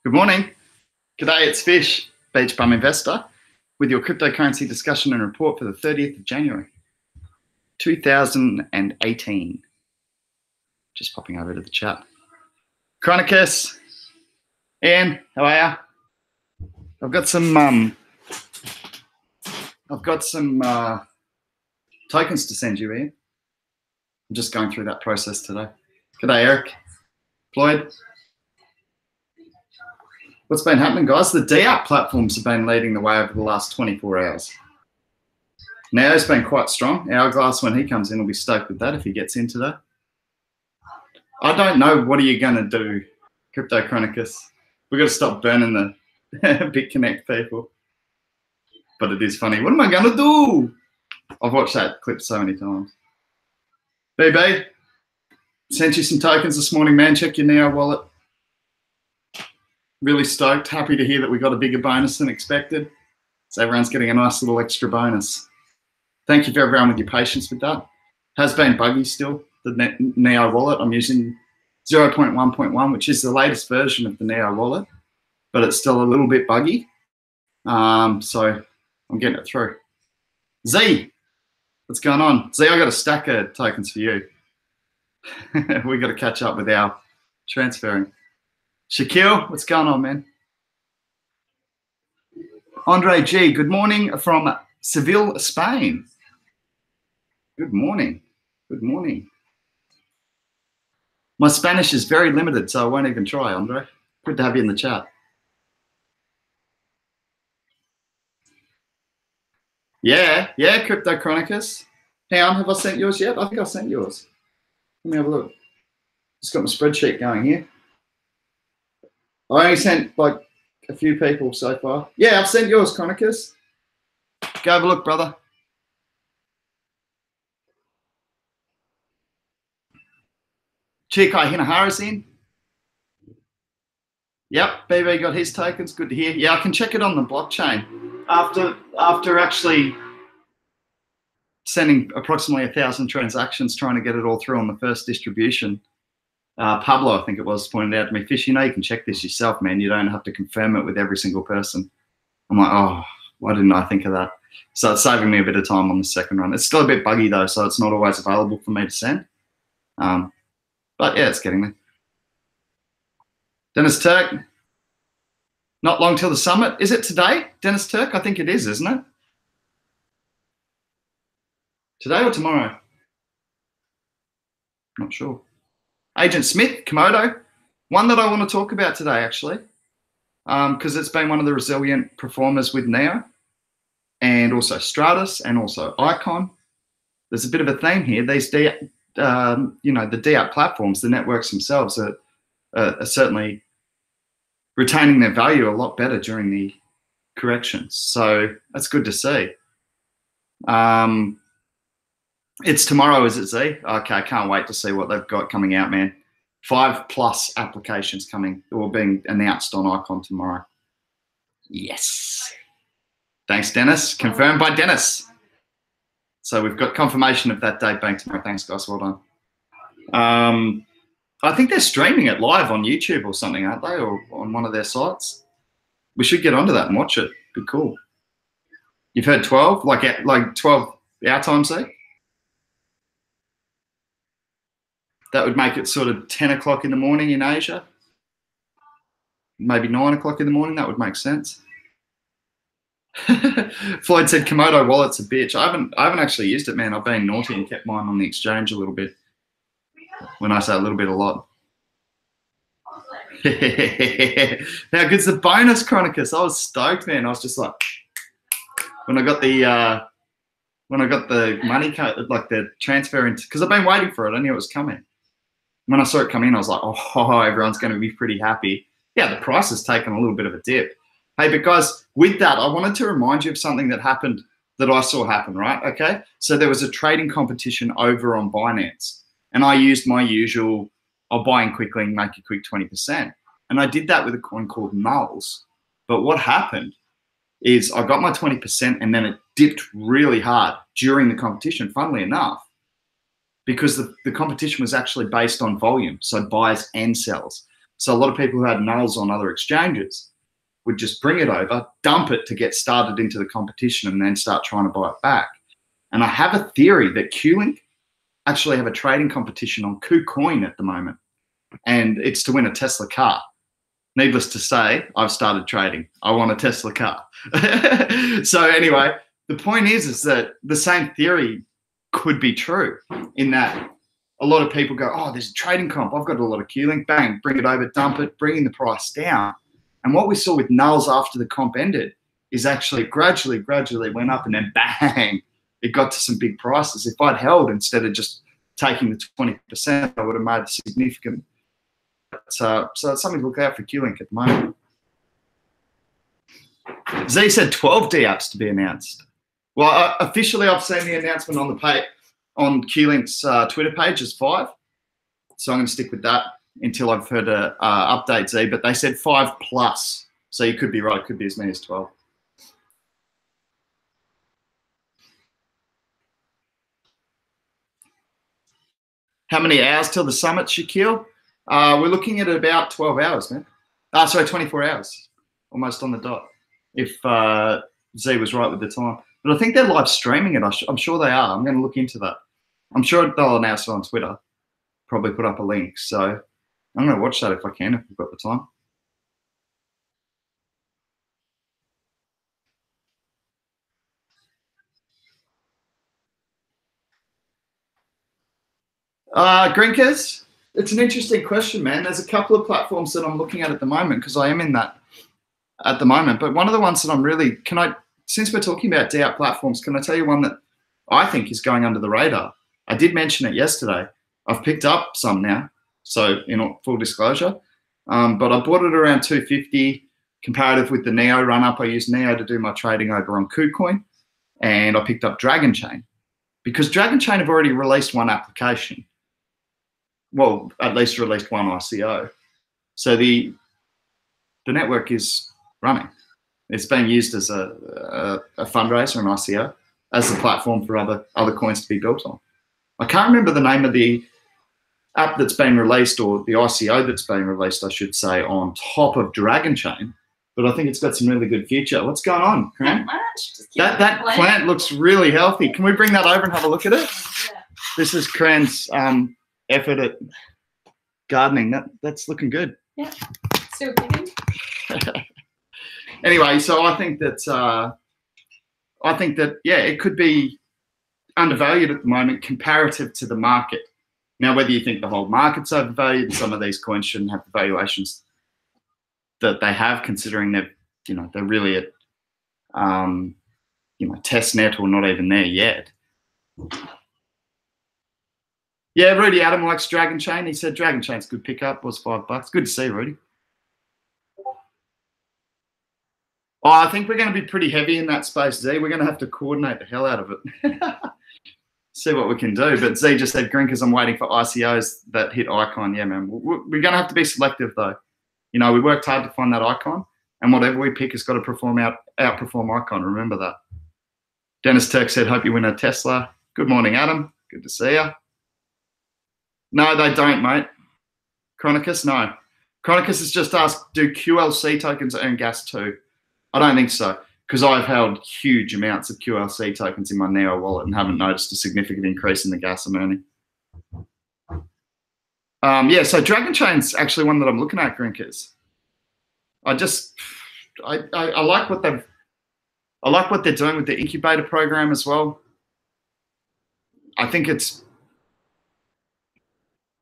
Good morning. G'day, it's Fish, Beach Bum Investor, with your cryptocurrency discussion and report for the 30th of January, 2018. Just popping over to the chat. Chronicus, Ian, how are you? I've got some tokens to send you, Ian. I'm just going through that process today. G'day, Eric. Floyd. What's been happening, guys? The Dapp platforms have been leading the way over the last 24 hours. Neo's been quite strong. Hourglass, when he comes in, will be stoked with that if he gets in today. I don't know, what are you going to do, Crypto Chronicus? We've got to stop burning the BitConnect people. But it is funny. What am I going to do? I've watched that clip so many times. BB, sent you some tokens this morning, man. Check your Neo wallet. Really stoked. Happy to hear that we got a bigger bonus than expected. So everyone's getting a nice little extra bonus. Thank you for everyone with your patience with that. Has been buggy still, the Neo wallet. I'm using 0.1.1, which is the latest version of the Neo wallet, but it's still a little bit buggy. So I'm getting it through. Z, what's going on? Z, I got a stack of tokens for you. We got to catch up with our transferring. Shaquille, what's going on, man? Andre G, good morning from Seville, Spain. Good morning. Good morning. My Spanish is very limited, so I won't even try, Andre. Good to have you in the chat. Yeah, Crypto Chronicus. Hang on, have I sent yours yet? I think I sent yours. Let me have a look. Just got my spreadsheet going here. I only sent like a few people so far. Yeah, I've sent yours, Chronicus. Go have a look, brother. Chikai Hinahara's in. Yep, BB got his tokens. Good to hear. Yeah, I can check it on the blockchain. After actually sending approximately 1,000 transactions, trying to get it all through on the first distribution. Pablo, I think it was, pointed out to me, Fish, you know you can check this yourself, man. You don't have to confirm it with every single person. I'm like, oh, why didn't I think of that? So it's saving me a bit of time on the second run. It's still a bit buggy, though, so it's not always available for me to send. But, yeah, it's getting there. Dennis Turk, not long till the summit. Is it today, Dennis Turk? I think it is, isn't it? Today or tomorrow? Not sure. Agent Smith, Komodo, one that I want to talk about today, actually, because it's been one of the resilient performers with Neo and also Stratis and also Icon. There's a bit of a theme here. These, the Dapp platforms, the networks themselves are certainly retaining their value a lot better during the corrections. So that's good to see. It's tomorrow, is it, Z? Okay, I can't wait to see what they've got coming out, man. 5+ applications coming or being announced on Icon tomorrow. Yes. Thanks, Dennis. Confirmed by Dennis. So we've got confirmation of that date being tomorrow. Thanks, guys. Well done. I think they're streaming it live on YouTube or something, aren't they? Or on one of their sites. We should get onto that and watch it. Be cool. You've heard 12? Like 12 our time, Z? That would make it sort of 10 o'clock in the morning in Asia. Maybe 9 o'clock in the morning. That would make sense. Floyd said Komodo wallet's a bitch. I haven't actually used it, man. I've been naughty and kept mine on the exchange a little bit. When I say a little bit, a lot. How good's the bonus, Chronicus? I was stoked, man. I was just like, when I got the money, like the transfer into, because I've been waiting for it. I knew it was coming. When I saw it come in, I was like, oh, everyone's going to be pretty happy. Yeah, the price has taken a little bit of a dip. Hey, but guys, with that, I wanted to remind you of something that happened that I saw happen, right? Okay, so there was a trading competition over on Binance, and I used my usual, I'll buy in quickly and make a quick 20%. And I did that with a coin called Nulls. But what happened is I got my 20% and then it dipped really hard during the competition, funnily enough, because the competition was actually based on volume, so buys and sells. So a lot of people who had nulls on other exchanges would just bring it over, dump it to get started into the competition, and then start trying to buy it back. And I have a theory that QLink actually have a trading competition on KuCoin at the moment, and it's to win a Tesla car. Needless to say, I've started trading. I want a Tesla car. So anyway, the point is that the same theory could be true in that a lot of people go, oh, there's a trading comp. I've got a lot of QLink. Bang, bring it over, dump it, bringing the price down. And what we saw with nulls after the comp ended is actually gradually went up, and then bang, it got to some big prices. If I'd held instead of just taking the 20%, I would have made a significant. So it's something to look out for QLink at the moment. Z said 12 DApps to be announced. Well, officially, I've seen the announcement on the page on QLink's Twitter page is 5. So I'm going to stick with that until I've heard an update, Z. But they said 5+. So you could be right. It could be as many as 12. How many hours till the summit, Shaquille? We're looking at about 12 hours, man. Sorry, 24 hours. Almost on the dot. If Z was right with the time. But I think they're live streaming it. I'm sure they are. I'm going to look into that. I'm sure they'll announce it on Twitter. Probably put up a link. So I'm going to watch that if I can, if we've got the time. Grinkers, it's an interesting question, man. There's a couple of platforms that I'm looking at the moment because I am in that at the moment. But one of the ones that I'm really, since we're talking about DApp platforms, can I tell you one that I think is going under the radar? I did mention it yesterday. I've picked up some now, so full disclosure. But I bought it around 250 comparative with the Neo run up. I used Neo to do my trading over on KuCoin, and I picked up Dragon Chain because Dragon Chain have already released one application. Well, at least released one ICO. So the network is running. It's being used as a fundraiser, an ICO, as the platform for other coins to be built on. I can't remember the name of the app that's been released, or the ICO that's been released, I should say, on top of Dragon Chain, but I think it's got some really good future. What's going on, Cran? That plant looks really healthy. Can we bring that over and have a look at it? Yeah. This is Cran's effort at gardening. That's looking good. Yeah, still kicking. Anyway, so I think that yeah, it could be undervalued at the moment comparative to the market. Now, whether you think the whole market's overvalued, some of these coins shouldn't have the valuations that they have, considering they're really at test net or not even there yet. Yeah, Rudy Adam likes Dragon Chain. He said Dragon Chain's good pickup, was $5. Good to see, Rudy. Oh, I think we're going to be pretty heavy in that space, Z. We're going to have to coordinate the hell out of it. See what we can do. But Z just said, Grinkers, I'm waiting for ICOs that hit icon. Yeah, man. We're going to have to be selective, though. We worked hard to find that icon, and whatever we pick has got to outperform icon. Remember that. Dennis Turk said, hope you win a Tesla. Good morning, Adam. Good to see you. No, they don't, mate. Chronicus, no. Chronicus has just asked, do QLC tokens earn gas too? I don't think so, because I've held huge amounts of QLC tokens in my Neo wallet and haven't noticed a significant increase in the gas I'm earning. Yeah, so Dragon Chain's actually one that I'm looking at, Grinkers. I like what they're doing with the incubator program as well. I think it's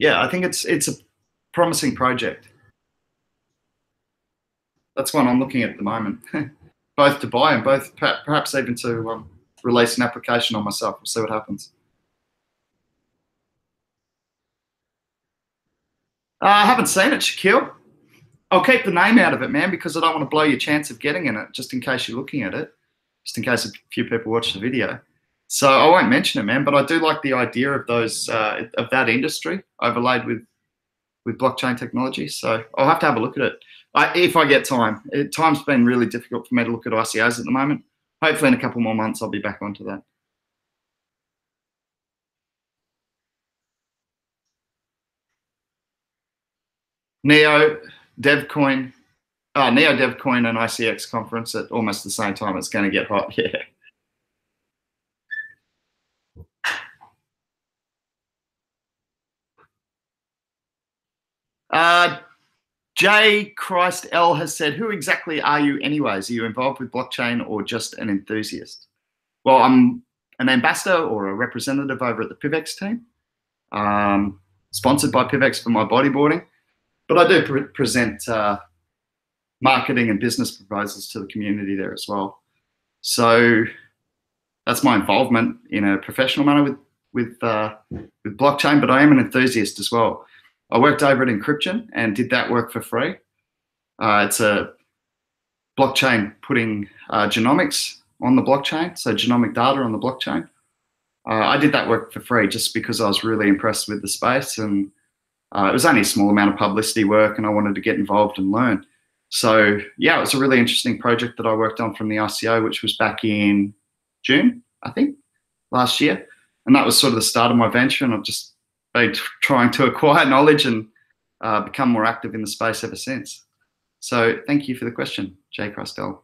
a promising project. That's one I'm looking at the moment, both to buy and both perhaps even to release an application on myself. We'll see what happens. I haven't seen it, Shaquille. I'll keep the name out of it, man, because I don't want to blow your chance of getting in it, just in case you're looking at it, just in case a few people watch the video. So I won't mention it, man, but I do like the idea of those of that industry overlaid with blockchain technology. So I'll have to have a look at it if I get time. Time's been really difficult for me to look at ICOs at the moment. Hopefully in a couple more months I'll be back onto that. Neo DevCoin and ICX conference at almost the same time. It's going to get hot. Yeah. J. Christ L has said, who exactly are you anyways? Are you involved with blockchain or just an enthusiast? Well, I'm an ambassador or a representative over at the PIVX team, sponsored by PIVX for my bodyboarding, but I do present marketing and business proposals to the community there as well. So that's my involvement in a professional manner with blockchain, but I am an enthusiast as well. I worked over at Encryption and did that work for free. It's a blockchain putting genomics on the blockchain, so genomic data on the blockchain. I did that work for free just because I was really impressed with the space, and it was only a small amount of publicity work and I wanted to get involved and learn. So yeah, it was a really interesting project that I worked on from the ICO, which was back in June, I think, last year. And that was sort of the start of my venture, and I've just been trying to acquire knowledge and become more active in the space ever since. So thank you for the question, Jay Crustel.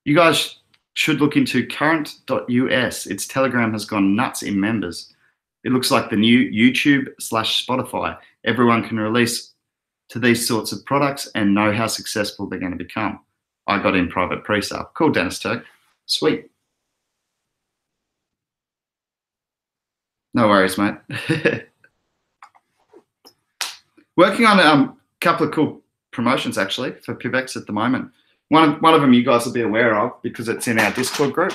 You guys should look into current.us. Its Telegram has gone nuts in members. It looks like the new YouTube/Spotify. Everyone can release to these sorts of products and know how successful they're going to become. I got in private pre-sale. Cool, Dennis Turk. Sweet. No worries, mate. Working on a couple of cool promotions actually for PIVX at the moment. One of them you guys will be aware of because it's in our Discord group.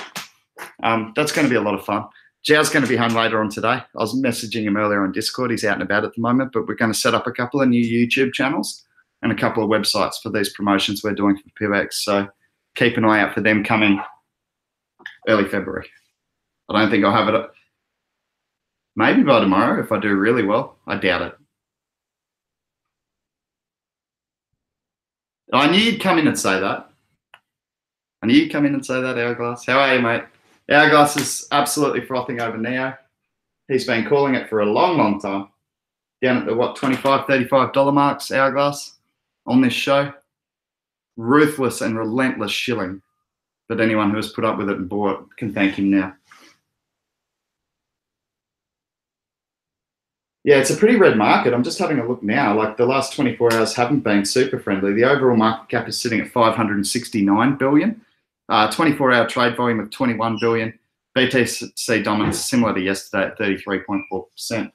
That's going to be a lot of fun. Jiao's going to be home later on today. I was messaging him earlier on Discord. He's out and about at the moment, but we're going to set up a couple of new YouTube channels and a couple of websites for these promotions we're doing for PIVX. So keep an eye out for them coming early February. I don't think I'll have it. Maybe by tomorrow if I do really well. I doubt it. I knew you'd come in and say that. I knew you'd come in and say that, Hourglass. How are you, mate? Hourglass is absolutely frothing over Neo. He's been calling it for a long, long time. Down at the, what, $25, $35 marks, Hourglass, on this show. Ruthless and relentless shilling. But anyone who has put up with it and bought can thank him now. Yeah, it's a pretty red market. I'm just having a look now. Like the last 24 hours haven't been super friendly. The overall market cap is sitting at 569 billion. 24-hour trade volume of 21 billion. BTC dominance similar to yesterday at 33.4%.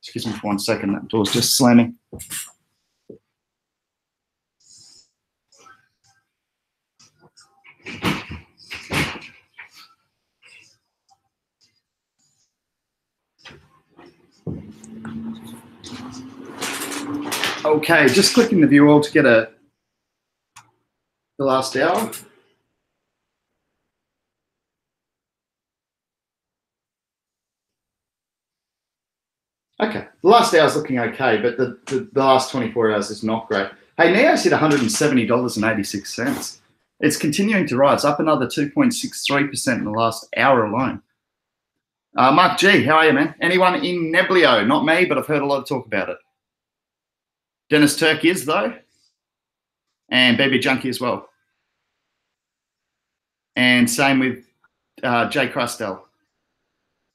Excuse me for 1 second. That door's just slamming. Okay, just clicking the view all to get the last hour. Okay, the last hour is looking okay, but the last 24 hours is not great. Hey, Neo's hit $170.86. It's continuing to rise, up another 2.63% in the last hour alone. Mark G, how are you, man? Anyone in Neblio? Not me, but I've heard a lot of talk about it. Dennis Turk is, though. And Baby Junkie as well. And same with Jay Crustel.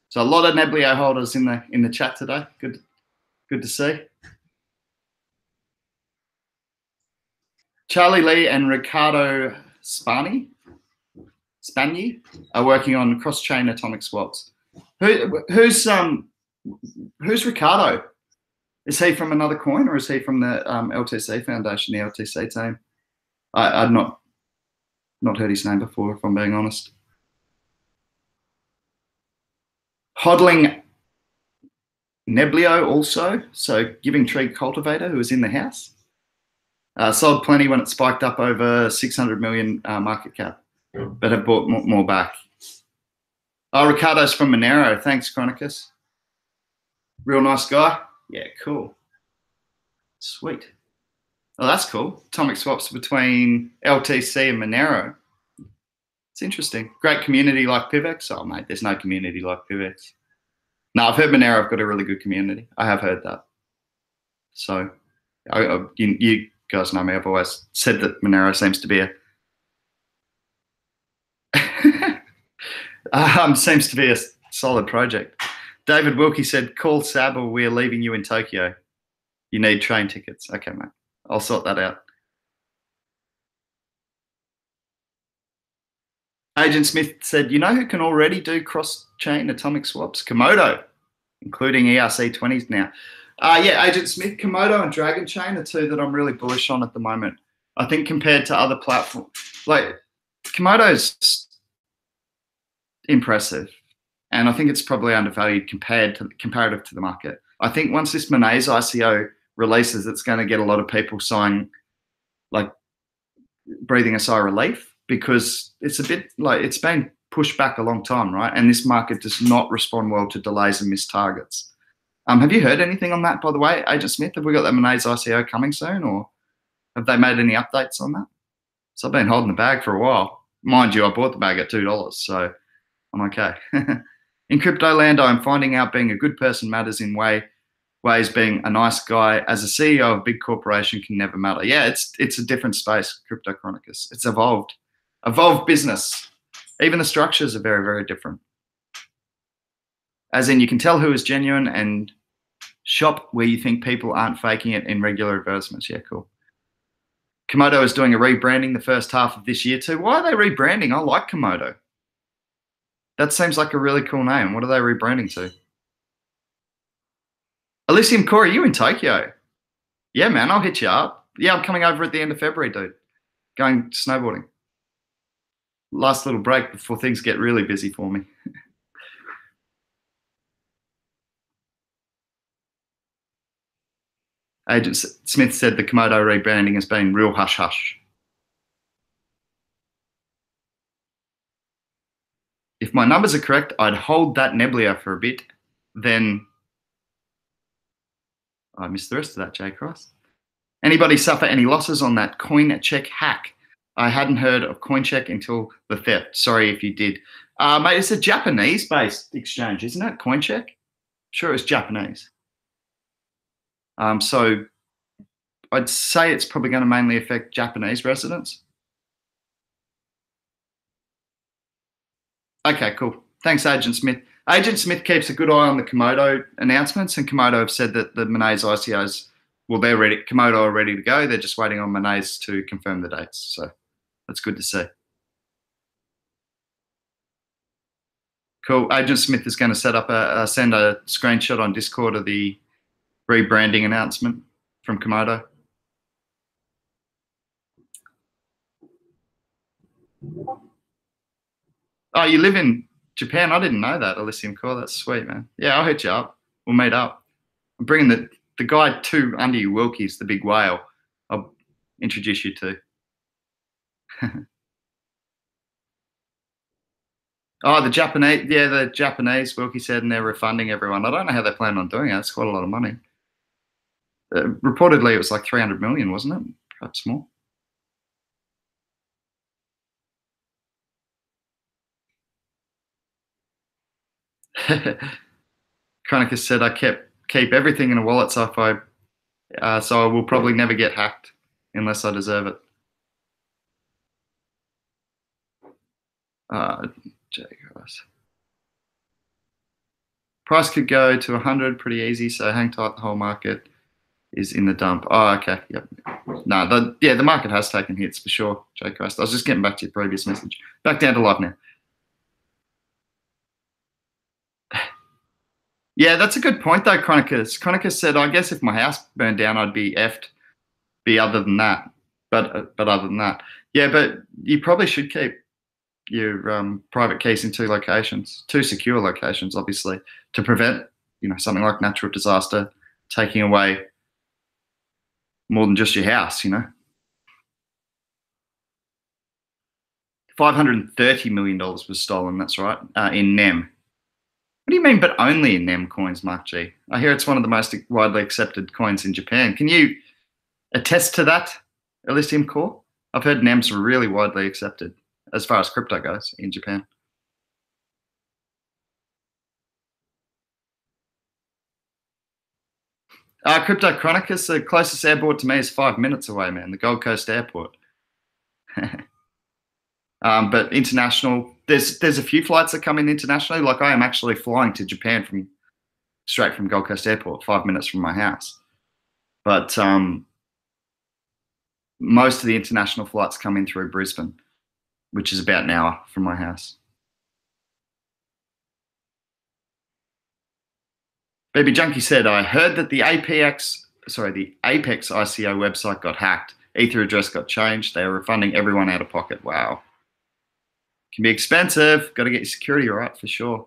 So a lot of Neblio holders in the chat today. Good to see. Charlie Lee and Ricardo Spani are working on cross-chain atomic swaps. Who's Ricardo? Is he from another coin or is he from the LTC Foundation, the LTC team? I've not heard his name before, if I'm being honest. Hodling Neblio also, so Giving Tree Cultivator, who was in the house. Sold plenty when it spiked up over 600 million market cap, but have bought more back. Oh, Ricardo's from Monero. Thanks, Chronicus. Real nice guy. Yeah, cool. Sweet. Oh, that's cool. Atomic swaps between LTC and Monero. It's interesting. Great community like PIVX. Oh, mate, there's no community like PIVX. No, I've heard Monero have got a really good community. I have heard that. So, you guys know me. I've always said that Monero seems to be a solid project. David Wilkie said, "Call Sab or we're leaving you in Tokyo. You need train tickets." Okay, mate. I'll sort that out. Agent Smith said, "You know who can already do cross-chain atomic swaps? Komodo, including ERC20s now." Yeah, Agent Smith, Komodo and Dragon Chain are two that I'm really bullish on at the moment. I think compared to other platforms, like Komodo's impressive, and I think it's probably undervalued comparative to the market. I think once this Monet's ICO releases, it's going to get a lot of people breathing a sigh of relief, because it's a bit like it's been pushed back a long time, right? And this market does not respond well to delays and missed targets. Have you heard anything on that, by the way, Agent Smith? Have we got the Monet's ICO coming soon, or have they made any updates on that? So I've been holding the bag for a while. Mind you, I bought the bag at $2, so I'm okay. In crypto land, I'm finding out being a good person matters in ways being a nice guy as a CEO of a big corporation can never matter. Yeah, it's a different space, Crypto Chronicus. It's evolved business. Even the structures are very, very different. As in, you can tell who is genuine and shop where you think people aren't faking it in regular advertisements. Yeah, cool. Komodo is doing a rebranding the first half of this year too. Why are they rebranding? I like Komodo. That seems like a really cool name. What are they rebranding to? Elysium Corey, you in Tokyo? Yeah, man, I'll hit you up. Yeah, I'm coming over at the end of February, dude. Going snowboarding. Last little break before things get really busy for me. Agent Smith said the Komodo rebranding has been real hush-hush. If my numbers are correct, I'd hold that Nebula for a bit, then... I missed the rest of that, Jay Cross. Anybody suffer any losses on that CoinCheck hack? I hadn't heard of CoinCheck until the theft. Sorry if you did. Mate, it's a Japanese-based exchange, isn't it? CoinCheck? Sure, it's Japanese. So I'd say it's probably going to mainly affect Japanese residents. Okay, cool. Thanks, Agent Smith. Agent Smith keeps a good eye on the Komodo announcements, and Komodo have said that the Monet's ICOs, well, they're ready. Komodo are ready to go. They're just waiting on Monet's to confirm the dates. So that's good to see. Cool. Agent Smith is going to set up send a screenshot on Discord of the rebranding announcement from Komodo. Oh, you live in Japan? I didn't know that, Elysium Core. That's sweet, man. Yeah, I'll hit you up. We'll meet up. I'm bringing the guy to under you, Wilkie's, the big whale. I'll introduce you to. Oh, the Japanese, yeah, the Japanese, Wilkie said, and they're refunding everyone. I don't know how they plan on doing it. It's quite a lot of money. Reportedly, it was like 300 million, wasn't it? Perhaps more. Chronicus said, I keep everything in a wallet, so I will probably never get hacked unless I deserve it. Price could go to 100 pretty easy, so hang tight. The whole market is in the dump. Oh, okay. Yep. No, the market has taken hits for sure, Jay Christ. I was just getting back to your previous message. Back down to live now. Yeah, that's a good point though, Chronicus. Chronicus said, I guess if my house burned down, I'd be effed. Other than that. But other than that. Yeah, but you probably should keep your private keys in two secure locations, obviously, to prevent, something like natural disaster taking away more than just your house, $530 million was stolen, that's right, in NEM. What do you mean, but only in NEM coins, Mark G? I hear it's one of the most widely accepted coins in Japan. Can you attest to that, Elysium Core? I've heard NEMs are really widely accepted as far as crypto goes in Japan. Crypto Chronicus, the closest airport to me is 5 minutes away, man, the Gold Coast Airport. But international, there's a few flights that come in internationally. Like I am actually flying to Japan straight from Gold Coast Airport, 5 minutes from my house. But most of the international flights come in through Brisbane, which is about an hour from my house. Baby Junkie said, I heard that the Apex ICO website got hacked. Ether address got changed. They are refunding everyone out of pocket. Wow. Can be expensive. Got to get your security right for sure.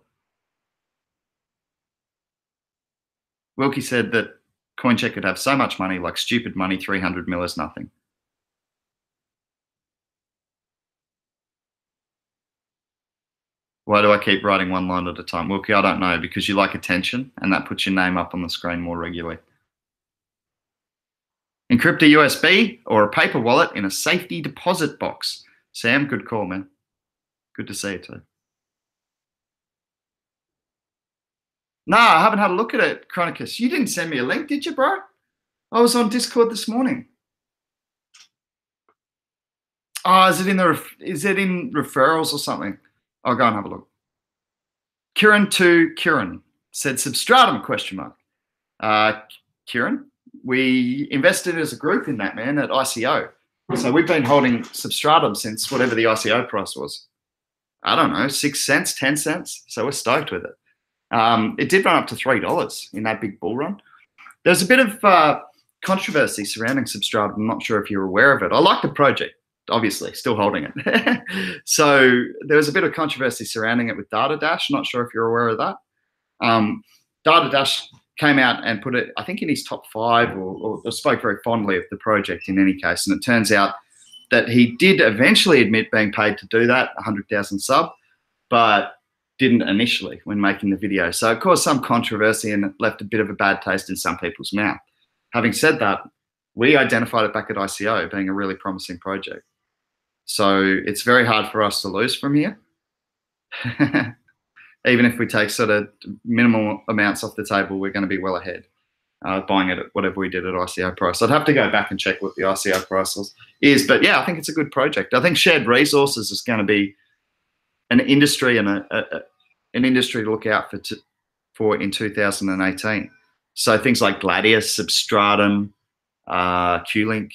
Wilkie said that CoinCheck could have so much money, like stupid money, 300 mil is nothing. Why do I keep writing one line at a time? Wilkie, I don't know, because you like attention and that puts your name up on the screen more regularly. Encrypt a USB or a paper wallet in a safety deposit box. Sam, good call, man. Good to see you too. No, I haven't had a look at it, Chronicus. You didn't send me a link, did you, bro? I was on Discord this morning. Oh, is it in referrals or something? I'll go and have a look. Kieran said Substratum ? Kieran, we invested as a group in that, man, at ICO. So we've been holding Substratum since whatever the ICO price was. I don't know, 6 cents, 10 cents. So we're stoked with it. It did run up to $3 in that big bull run. There's a bit of controversy surrounding Substratum. I'm not sure if you're aware of it. I like the project, obviously, still holding it. So there was a bit of controversy surrounding it with DataDash. Not sure if you're aware of that. DataDash came out and put it, I think, in his top 5 or spoke very fondly of the project in any case. And it turns out that he did eventually admit being paid to do that, 100,000 sub, but didn't initially when making the video. So it caused some controversy and it left a bit of a bad taste in some people's mouth. Having said that, we identified it back at ICO being a really promising project. So it's very hard for us to lose from here. Even if we take sort of minimal amounts off the table, we're going to be well ahead, buying it at whatever we did at ICO price. I'd have to go back and check what the ICO price is. But yeah, I think it's a good project. I think shared resources is going to be an industry and an industry to look out for in 2018. So things like Gladius, Substratum, Qlink.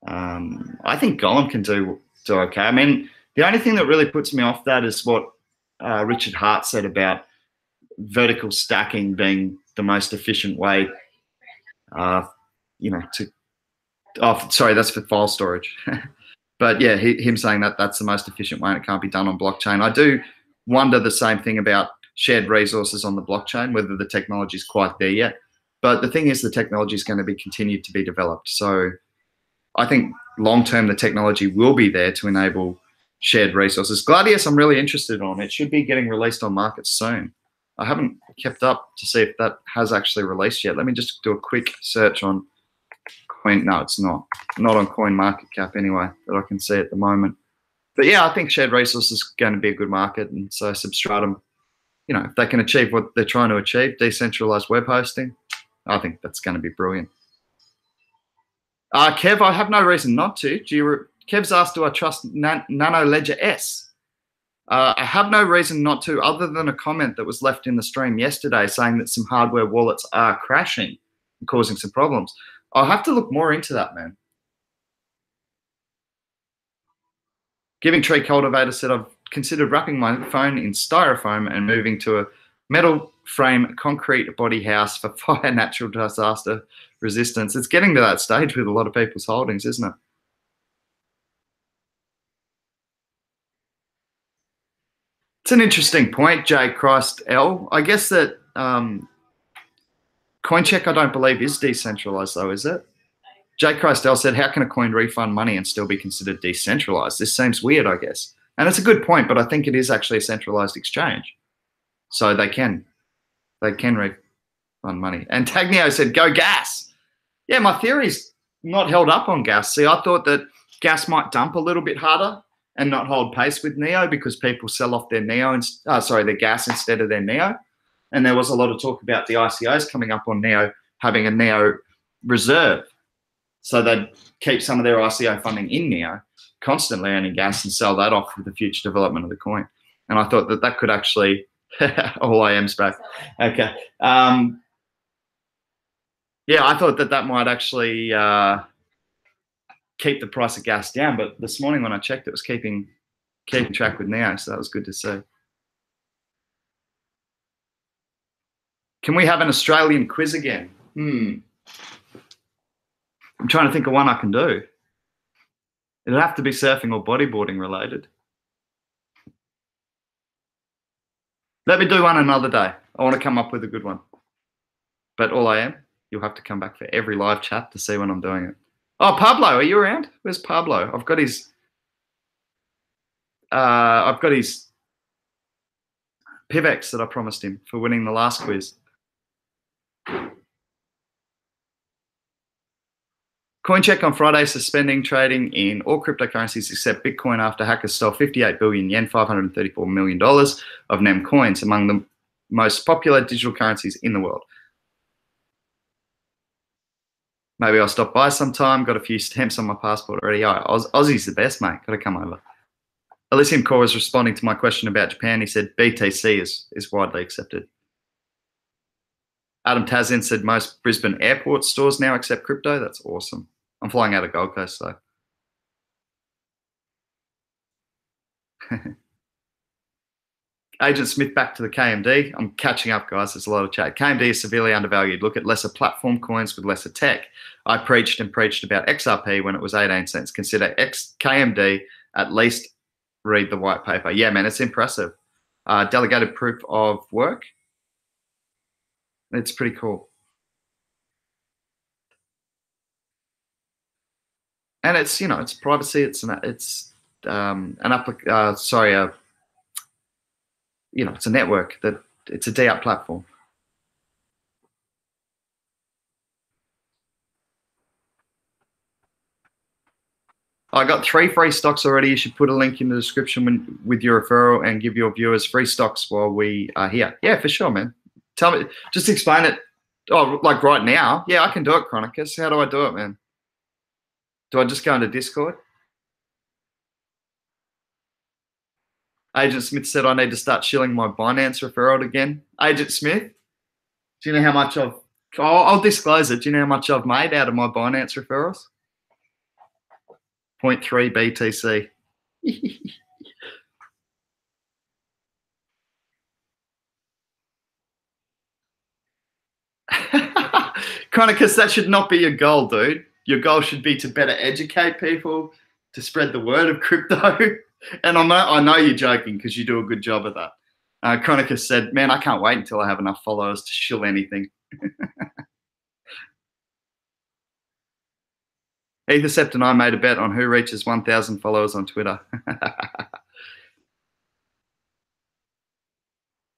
I think Golem can do okay. I mean, the only thing that really puts me off that is what Richard Hart said about vertical stacking being the most efficient way, sorry, that's for file storage. But yeah, him saying that that's the most efficient way and it can't be done on blockchain. I do wonder the same thing about shared resources on the blockchain, whether the technology is quite there yet. But the thing is, the technology is going to be continued to be developed. So I think long-term, the technology will be there to enable shared resources. Gladius, I'm really interested on. It should be getting released on market soon. I haven't kept up to see if that has actually released yet. Let me just do a quick search on Coin. No, it's not on CoinMarketCap anyway, that I can see at the moment. But yeah, I think shared resources is going to be a good market. And so Substratum, if they can achieve what they're trying to achieve, decentralized web hosting, I think that's going to be brilliant. Kev, I have no reason not to. Kev's asked, do I trust Nano Ledger S? I have no reason not to, other than a comment that was left in the stream yesterday saying that some hardware wallets are crashing and causing some problems. I'll have to look more into that, man. Giving Tree Cultivator said, I've considered wrapping my phone in styrofoam and moving to a metal frame concrete body house for fire natural disaster resistance. It's getting to that stage with a lot of people's holdings, isn't it? It's an interesting point, J. Christ L. I guess that CoinCheck, I don't believe, is decentralized, though, is it? J. Christ L said, how can a coin refund money and still be considered decentralized? This seems weird, I guess. And it's a good point, but I think it is actually a centralized exchange. So they can refund money. And Tagnio said, go gas. Yeah, my theory's not held up on gas. See, I thought that gas might dump a little bit harder and not hold pace with NEO because people sell off their their gas instead of their NEO. And there was a lot of talk about the ICOs coming up on NEO having a NEO reserve. So they'd keep some of their ICO funding in NEO, constantly earning gas, and sell that off for the future development of the coin. And I thought that could actually, all IM's back. Okay. Yeah, I thought that might actually keep the price of gas down. But this morning when I checked, it was keeping track with NEO, so that was good to see. Can we have an Australian quiz again? I'm trying to think of one I can do. It'd have to be surfing or bodyboarding related. Let me do one another day. I want to come up with a good one. But all I am, you'll have to come back for every live chat to see when I'm doing it. Oh, Pablo, are you around? Where's Pablo? I've got his PIVX that I promised him for winning the last quiz. CoinCheck on Friday suspending trading in all cryptocurrencies except Bitcoin after hackers stole 58 billion yen, $534 million of NEM coins, among the most popular digital currencies in the world. Maybe I'll stop by sometime. Got a few stamps on my passport already. Oh, Aussie's the best, mate. Got to come over. Elysium Core was responding to my question about Japan. He said BTC is widely accepted. Adam Tazin said most Brisbane airport stores now accept crypto. That's awesome. I'm flying out of Gold Coast, though. Agent Smith back to the KMD. I'm catching up, guys. There's a lot of chat. KMD is severely undervalued. Look at lesser platform coins with lesser tech. I preached about XRP when it was 18 cents. Consider KMD, at least read the white paper. Yeah, man, it's impressive. Delegated proof of work. It's pretty cool. And it's, it's privacy. It's it's a network it's a Dapp platform. I got 3 free stocks already. You should put a link in the description with your referral and give your viewers free stocks while we are here. Yeah, for sure, man. Tell me, just explain it. Oh, like right now? Yeah, I can do it, Chronicus. How do I do it, man? Do I just go into Discord? Agent Smith said I need to start shilling my Binance referral again. Agent Smith, do you know how much I'll disclose it. Do you know how much I've made out of my Binance referrals? 0.3 BTC. Chronicus, that should not be your goal, dude. Your goal should be to better educate people, to spread the word of crypto. And I know you're joking because you do a good job of that. Chronicus said, man, I can't wait until I have enough followers to shill anything. Ethercept and I made a bet on who reaches 1,000 followers on Twitter.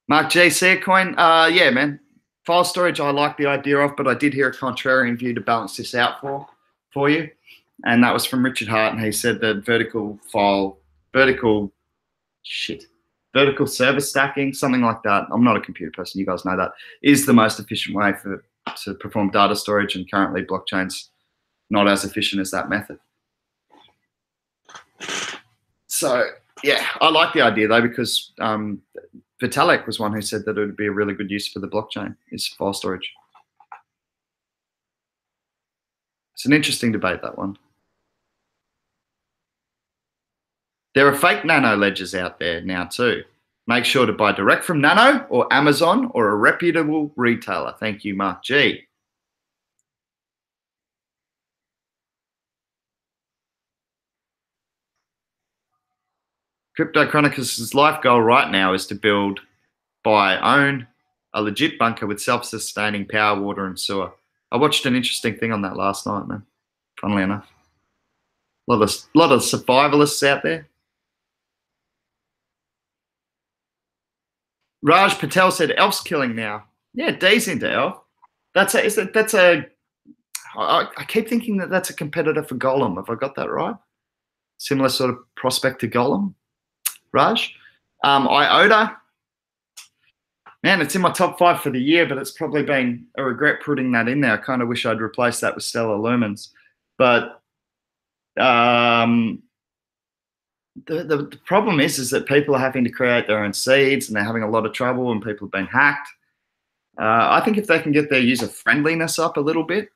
Mark G, Seacoin. Yeah, man. File storage I like the idea of, but I did hear a contrarian view to balance this out for you. And that was from Richard Hart, and he said that vertical server stacking, something like that. I'm not a computer person, you guys know that, is the most efficient way to perform data storage, and currently blockchain's not as efficient as that method. So yeah, I like the idea though, because Vitalik was one who said that it would be a really good use for the blockchain, is file storage. It's an interesting debate, that one. There are fake Nano ledgers out there now too. Make sure to buy direct from Nano or Amazon or a reputable retailer. Thank you, Mark G. Crypto Chronicles' life goal right now is to own a legit bunker with self-sustaining power, water, and sewer. I watched an interesting thing on that last night, man. Funnily enough, a lot of survivalists out there. Raj Patel said elf's killing now. Yeah, D's into elf. I keep thinking that's a competitor for Golem. Have I got that right? similar sort of prospect to Golem, Raj. IOTA, man, it's in my top 5 for the year, but it's probably been a regret putting that in there. I kind of wish I'd replaced that with Stellar Lumens. But the problem is that people are having to create their own seeds, and they're having a lot of trouble, and people have been hacked. I think if they can get their user friendliness up a little bit,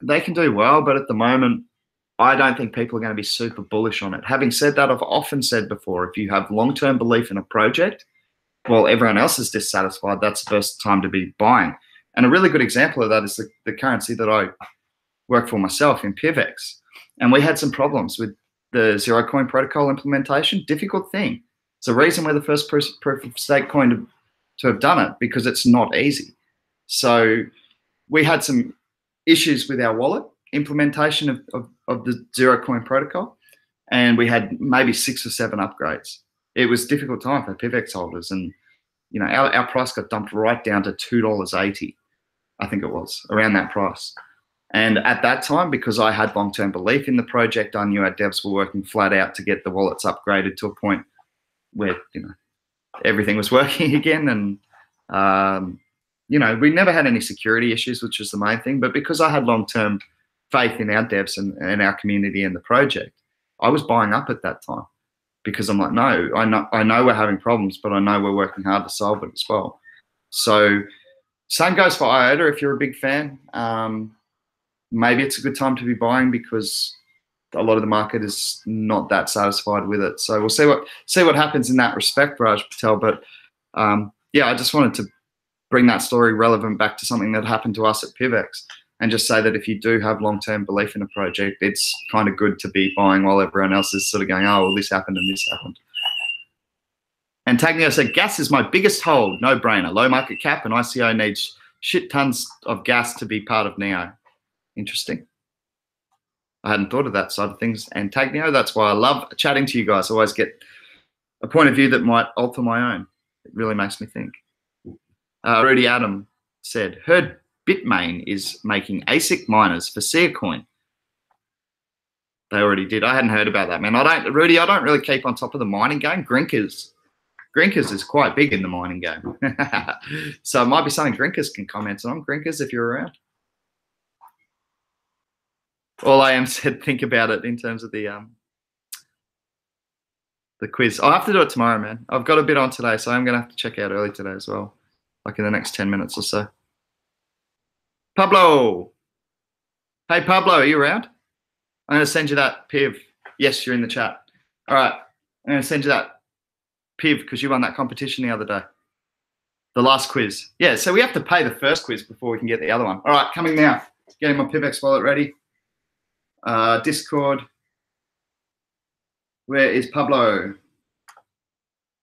they can do well. But at the moment, I don't think people are going to be super bullish on it. Having said that, I've often said before, if you have long-term belief in a project, while everyone else is dissatisfied, that's the first time to be buying. And a really good example of that is the currency that I work for myself in PIVX. And we had some problems with the zero coin protocol implementation. Difficult thing. It's the reason we're the first proof of stake coin to have done it, because it's not easy. So we had some issues with our wallet implementation of the zero coin protocol, and we had maybe 6 or 7 upgrades. It was a difficult time for PIVX holders, and you know, our price got dumped right down to $2.80, I think it was, around that price. And at that time, because I had long-term belief in the project, I knew our devs were working flat out to get the wallets upgraded to a point where, you know, everything was working again. And, you know, we never had any security issues, which was the main thing. But because I had long-term faith in our devs and our community and the project, I was buying up at that time, because I'm like, no, I know we're having problems, but I know we're working hard to solve it as well. So same goes for IOTA. If you're a big fan, maybe it's a good time to be buying, because a lot of the market is not that satisfied with it. So we'll see what happens in that respect, Raj Patel. But yeah, I just wanted to bring that story relevant back to something that happened to us at PIVX, and just say that if you do have long-term belief in a project, it's kind of good to be buying while everyone else is sort of going, oh, well, this happened and this happened. And Tagnio said, gas is my biggest hold, no brainer. Low market cap, and ICO needs shit tons of gas to be part of NEO. Interesting. I hadn't thought of that side of things. And Tagnio, that's why I love chatting to you guys. I always get a point of view that might alter my own. It really makes me think. Rudy Adam said, heard Bitmain is making ASIC miners for Seacoin. They already did. I hadn't heard about that, man. Rudy, I don't really keep on top of the mining game. Grinkers is quite big in the mining game. So it might be something Grinkers can comment on. Grinkers, if you're around. All I am said, think about it in terms of the quiz. I'll have to do it tomorrow, man. I've got a bit on today, so I'm going to have to check out early today as well, like in the next 10 minutes or so. Pablo. Hey, Pablo, are you around? I'm going to send you that PIV. Yes, you're in the chat. All right. I'm going to send you that PIV because you won that competition the other day. The last quiz. Yeah, so we have to pay the first quiz before we can get the other one. All right, coming now. Getting my PIVX wallet ready. Discord. Where is Pablo?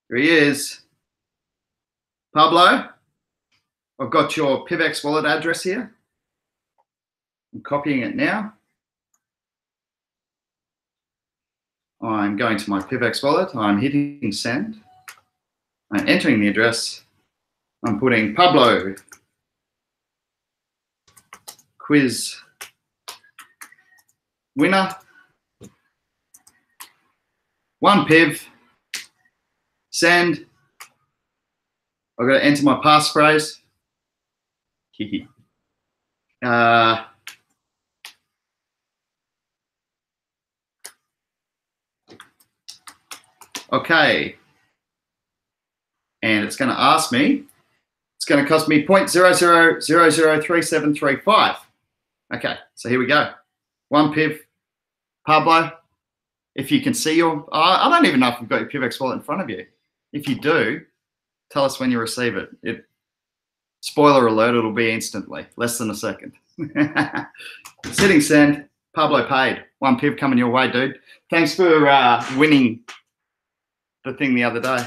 Here he is. Pablo, I've got your PIVX wallet address here. I'm copying it now. I'm going to my PIVX wallet. I'm hitting send. I'm entering the address. I'm putting Pablo quiz winner. 1 PIV. Send. I've got to enter my passphrase. Okay. And it's going to ask me, it's going to cost me 0.00003735. Okay, so here we go. 1 PIV. Pablo, if you can see your, I don't even know if you've got your PIVX wallet in front of you. If you do, tell us when you receive it. Spoiler alert, it'll be instantly, less than a second. Sitting send, Pablo paid. 1 PIV coming your way, dude. Thanks for winning the thing the other day.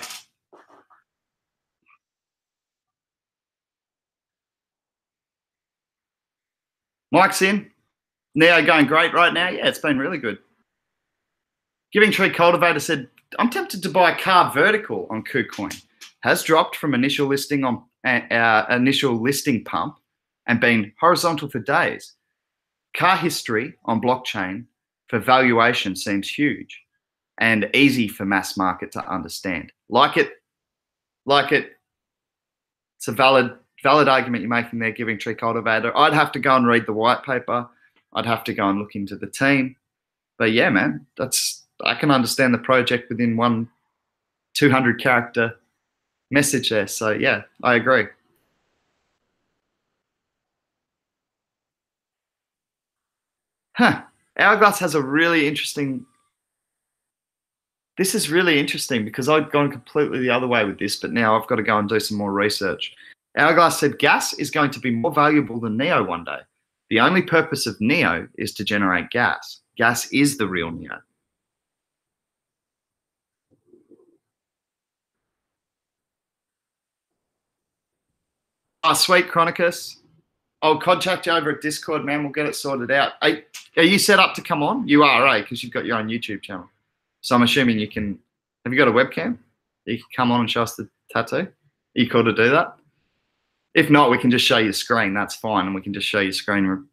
Mike's in. Neo going great right now. Yeah, it's been really good. Giving Tree Cultivator said, I'm tempted to buy a car vertical on KuCoin. Has dropped from initial listing on initial listing pump and been horizontal for days. Car history on blockchain for valuation seems huge and easy for mass market to understand. It's a valid argument you're making there, giving tree cultivator. I'd have to go and read the white paper. I'd have to go and look into the team. But yeah, man, I can understand the project within one 200 character message there. So yeah, I agree. Hourglass has a really interesting. This is really interesting because I'd gone completely the other way with this, but now I've got to go and do some more research. Hourglass said gas is going to be more valuable than Neo one day. The only purpose of Neo is to generate gas. Gas is the real Neo. Oh, sweet, Chronicus. I'll contact you over at Discord, man. We'll get it sorted out. Are you set up to come on? You are, right? Because you've got your own YouTube channel. So I'm assuming you can. Have you got a webcam? You can come on and show us the tattoo. Are you cool to do that? If not, we can just show you the screen. That's fine, and we can just show you screen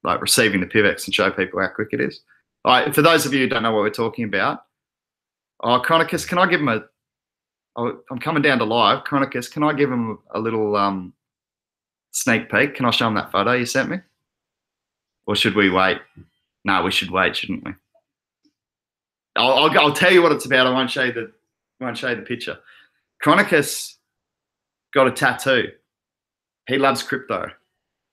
like receiving the PIVX and show people how quick it is. All right. For those of you who don't know what we're talking about, Chronicus, can I give him a? I'm coming down to live. Chronicus, can I give him a little sneak peek? Can I show him that photo you sent me? Or should we wait? No, we should wait, shouldn't we? I'll tell you what it's about. I won't show you the picture. Chronicus got a tattoo. He loves crypto,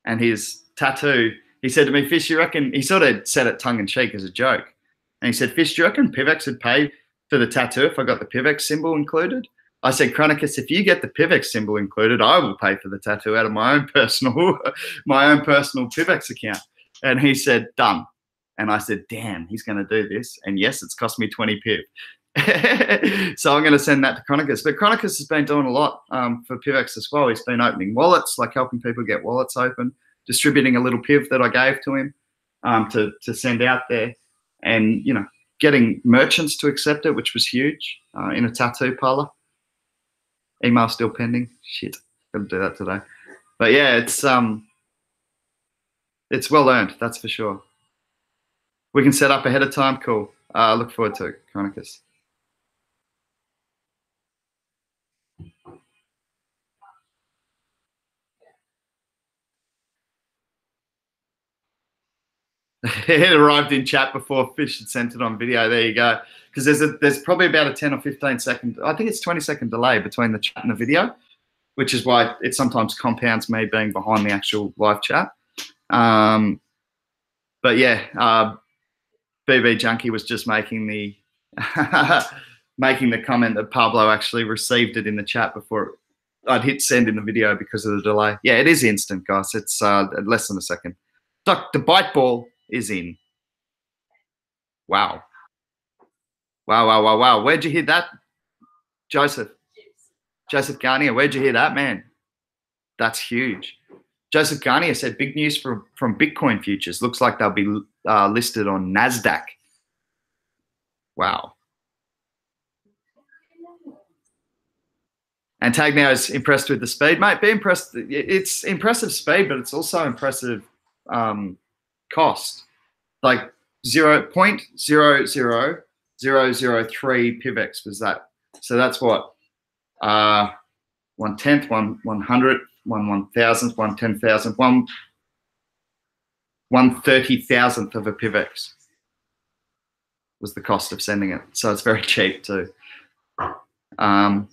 and his tattoo. He said to me, "Fish, you reckon?" He sort of said it tongue in cheek as a joke, and he said, "Fish, do you reckon PIVX would pay for the tattoo if I got the PIVX symbol included?" I said, "Chronicus, if you get the PIVX symbol included, I will pay for the tattoo out of my own personal PIVX account." And he said, "Done." And I said, "Damn, he's going to do this." And yes, it's cost me 20 PIV. So I'm going to send that to Chronicus. But Chronicus has been doing a lot for PIVX as well. He's been opening wallets, like helping people get wallets open, distributing a little PIV that I gave to him to send out there, and getting merchants to accept it, which was huge in a tattoo parlor. Email still pending. Shit, got to do that today. But yeah, it's well earned, that's for sure. We can set up ahead of time. Cool. Look forward to it, Chronicus. It arrived in chat before Fish had sent it on video. There you go. Because there's probably about a 10 or 15 second, I think it's 20-second delay between the chat and the video, which is why it sometimes compounds me being behind the actual live chat. But yeah, BB Junkie was just making the making the comment that Pablo actually received it in the chat before I'd hit send in the video because of the delay. Yeah, it is instant, guys. It's less than a second. The bite ball is in. Wow. Wow. Where'd you hear that, Joseph? Joseph Garnier, where'd you hear that, man? That's huge. Joseph Garnier said, big news from Bitcoin futures. Looks like they'll be listed on NASDAQ. Wow. And Tag now is impressed with the speed. Mate, be impressed. It's impressive speed, but it's also impressive cost. Like 0.00003 PIVX was that. So that's what? 1/10, 1/100, 1/1000th, 1/10,000, 1/30,000th of a PIVX was the cost of sending it. So it's very cheap too. And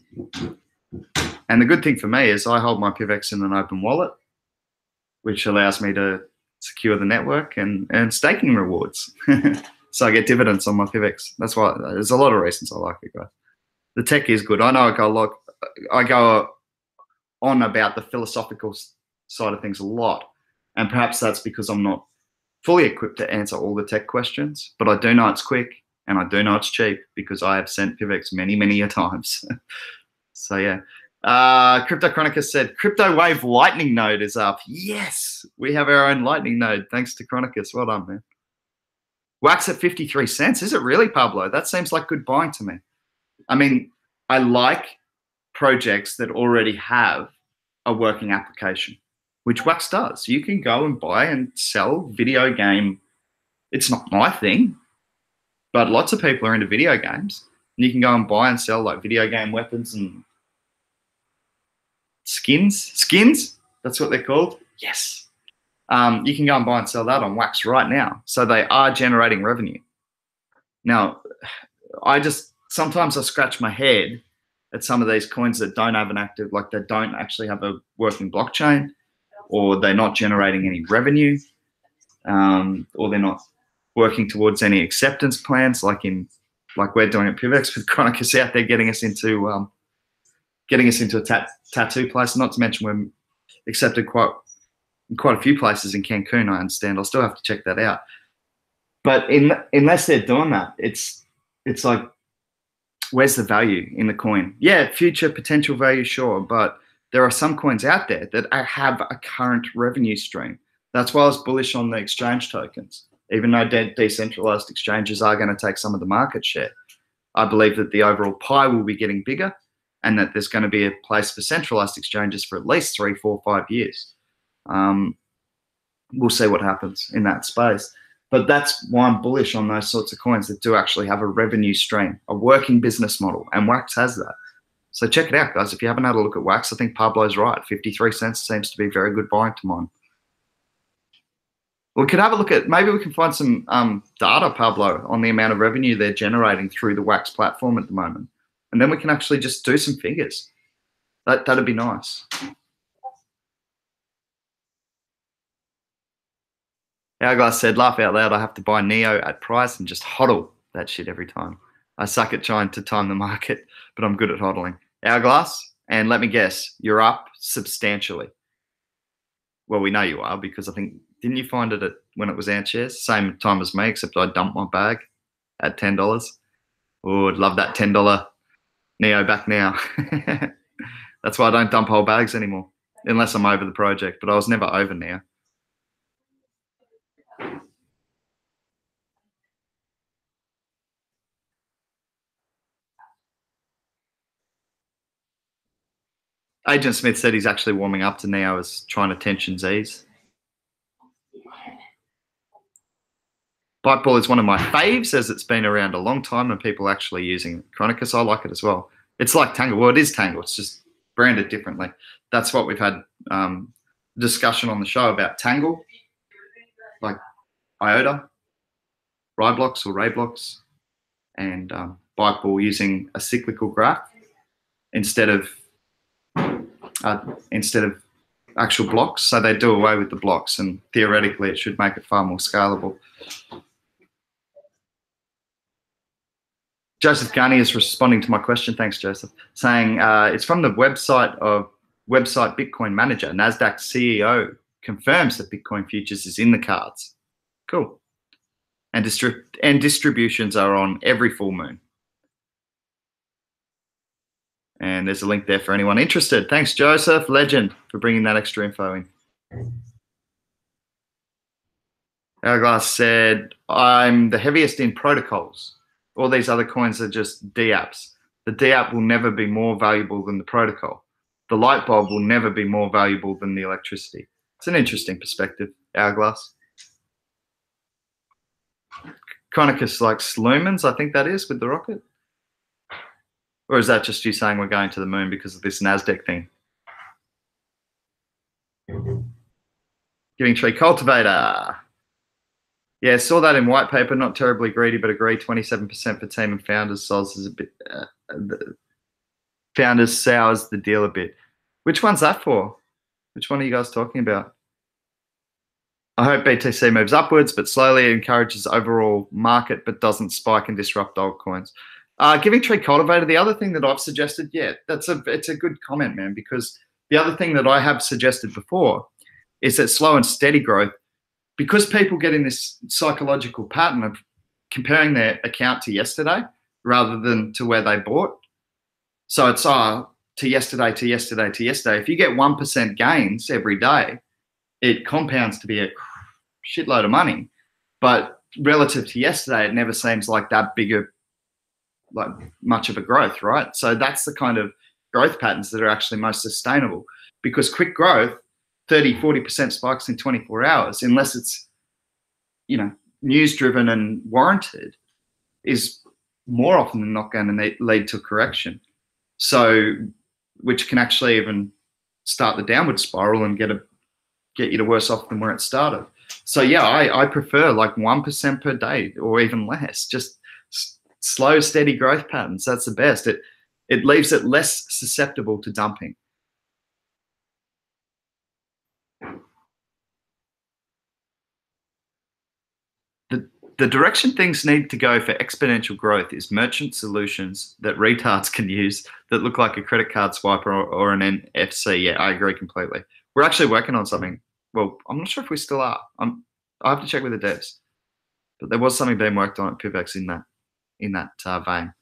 the good thing for me is I hold my PIVX in an open wallet, which allows me to secure the network and earn staking rewards. So I get dividends on my PIVX. That's why there's a lot of reasons I like it, guys. The tech is good. I know I go on about the philosophical side of things a lot, and perhaps that's because I'm not fully equipped to answer all the tech questions, but I do know it's quick and I do know it's cheap because I have sent PIVX many a times. So yeah. Crypto Chronicus said, Crypto Wave Lightning node is up. Yes, we have our own Lightning node. Thanks to Chronicus. Well done, man. Wax at 53 cents. Is it really, Pablo? That seems like good buying to me. I mean, I like projects that already have a working application, which Wax does. You can go and buy and sell video game. It's not my thing, But lots of people are into video games. And you can go and buy and sell like video game weapons and skins. Skins, that's what they're called. Yes. You can go and buy and sell that on Wax right now. So they are generating revenue. Now, sometimes I scratch my head at some of these coins that don't have an active, like they don't actually have a working blockchain, or they're not generating any revenue, or they're not working towards any acceptance plans, like we're doing at PIVX with Chronicus out there, getting us into a tattoo place. Not to mention we're accepted quite a few places in Cancun, I understand. I'll still have to check that out. But unless they're doing that, it's like, where's the value in the coin? Yeah, future potential value, sure, but there are some coins out there that have a current revenue stream. That's why I was bullish on the exchange tokens. Even though decentralized exchanges are going to take some of the market share, I believe that the overall pie will be getting bigger, and that there's going to be a place for centralized exchanges for at least 3, 4, 5 years. We'll see what happens in that space. But that's why I'm bullish on those sorts of coins that do actually have a revenue stream, a working business model, and Wax has that. So check it out, guys. If you haven't had a look at Wax, I think Pablo's right. 53 cents seems to be very good buying to mine. We could have a look at, maybe we can find some data, Pablo, on the amount of revenue they're generating through the Wax platform at the moment. And then we can actually just do some figures. That'd be nice. Hourglass said, laugh out loud, I have to buy Neo at price and just hodl that shit every time. I suck at trying to time the market, but I'm good at hodling. Hourglass, and let me guess, you're up substantially. Well, we know you are, because I think, didn't you find it when it was Ant shares? Same time as me, except I dumped my bag at $10. Oh, I'd love that $10 Neo back now. That's why I don't dump whole bags anymore, unless I'm over the project, but I was never over Neo. Agent Smith said he's actually warming up to Neo as trying to tensions ease. Bikeball is one of my faves, as it's been around a long time and people actually using Chronicus. I like it as well. It's like Tangle. Well, it is Tangle. It's just branded differently. That's what we've had discussion on the show about Tangle, like IOTA, Ryblox or Rayblox, and Bikeball using a cyclical graph instead of actual blocks. So they do away with the blocks, and theoretically it should make it far more scalable. Joseph Gunny is responding to my question. Thanks, Joseph. Saying it's from the website Bitcoin Manager. NASDAQ CEO confirms that Bitcoin futures is in the cards. Cool. And distributions are on every full moon. And there's a link there for anyone interested. Thanks, Joseph. Legend, for bringing that extra info in. Hourglass said, I'm the heaviest in protocols. All these other coins are just DApps. The DApp will never be more valuable than the protocol. The light bulb will never be more valuable than the electricity. It's an interesting perspective, Hourglass. Chronicus likes lumens, I think that is, with the rocket. Or is that just you saying we're going to the moon because of this NASDAQ thing? Giving Tree Cultivator. Yeah, saw that in white paper. Not terribly greedy, but agree. 27% for team and founders. Sols is a bit. The founders sours the deal a bit. Which one's that for? Which one are you guys talking about? I hope BTC moves upwards, but slowly. It encourages overall market, but doesn't spike and disrupt altcoins. Giving Tree Cultivator. The other thing that I've suggested, yeah, it's a good comment, man. Because the other thing that I have suggested before is that slow and steady growth. Because people get in this psychological pattern of comparing their account to yesterday rather than to where they bought. So it's to yesterday, to yesterday, to yesterday. If you get 1% gains every day, it compounds to be a shitload of money. But relative to yesterday, it never seems like that bigger, like much of a growth, right? So that's the kind of growth patterns that are actually most sustainable. Because quick growth, 30, 40% spikes in 24 hours, unless it's, news driven and warranted, is more often than not going to lead to a correction. So, which can actually even start the downward spiral and get you to worse off than where it started. So yeah, I prefer like 1% per day or even less. Just slow, steady growth patterns. That's the best. It leaves it less susceptible to dumping. The direction things need to go for exponential growth is merchant solutions that retards can use that look like a credit card swipe or an NFC. Yeah, I agree completely. We're actually working on something. Well, I'm not sure if we still are. I have to check with the devs. But there was something being worked on at PIVX in that vein.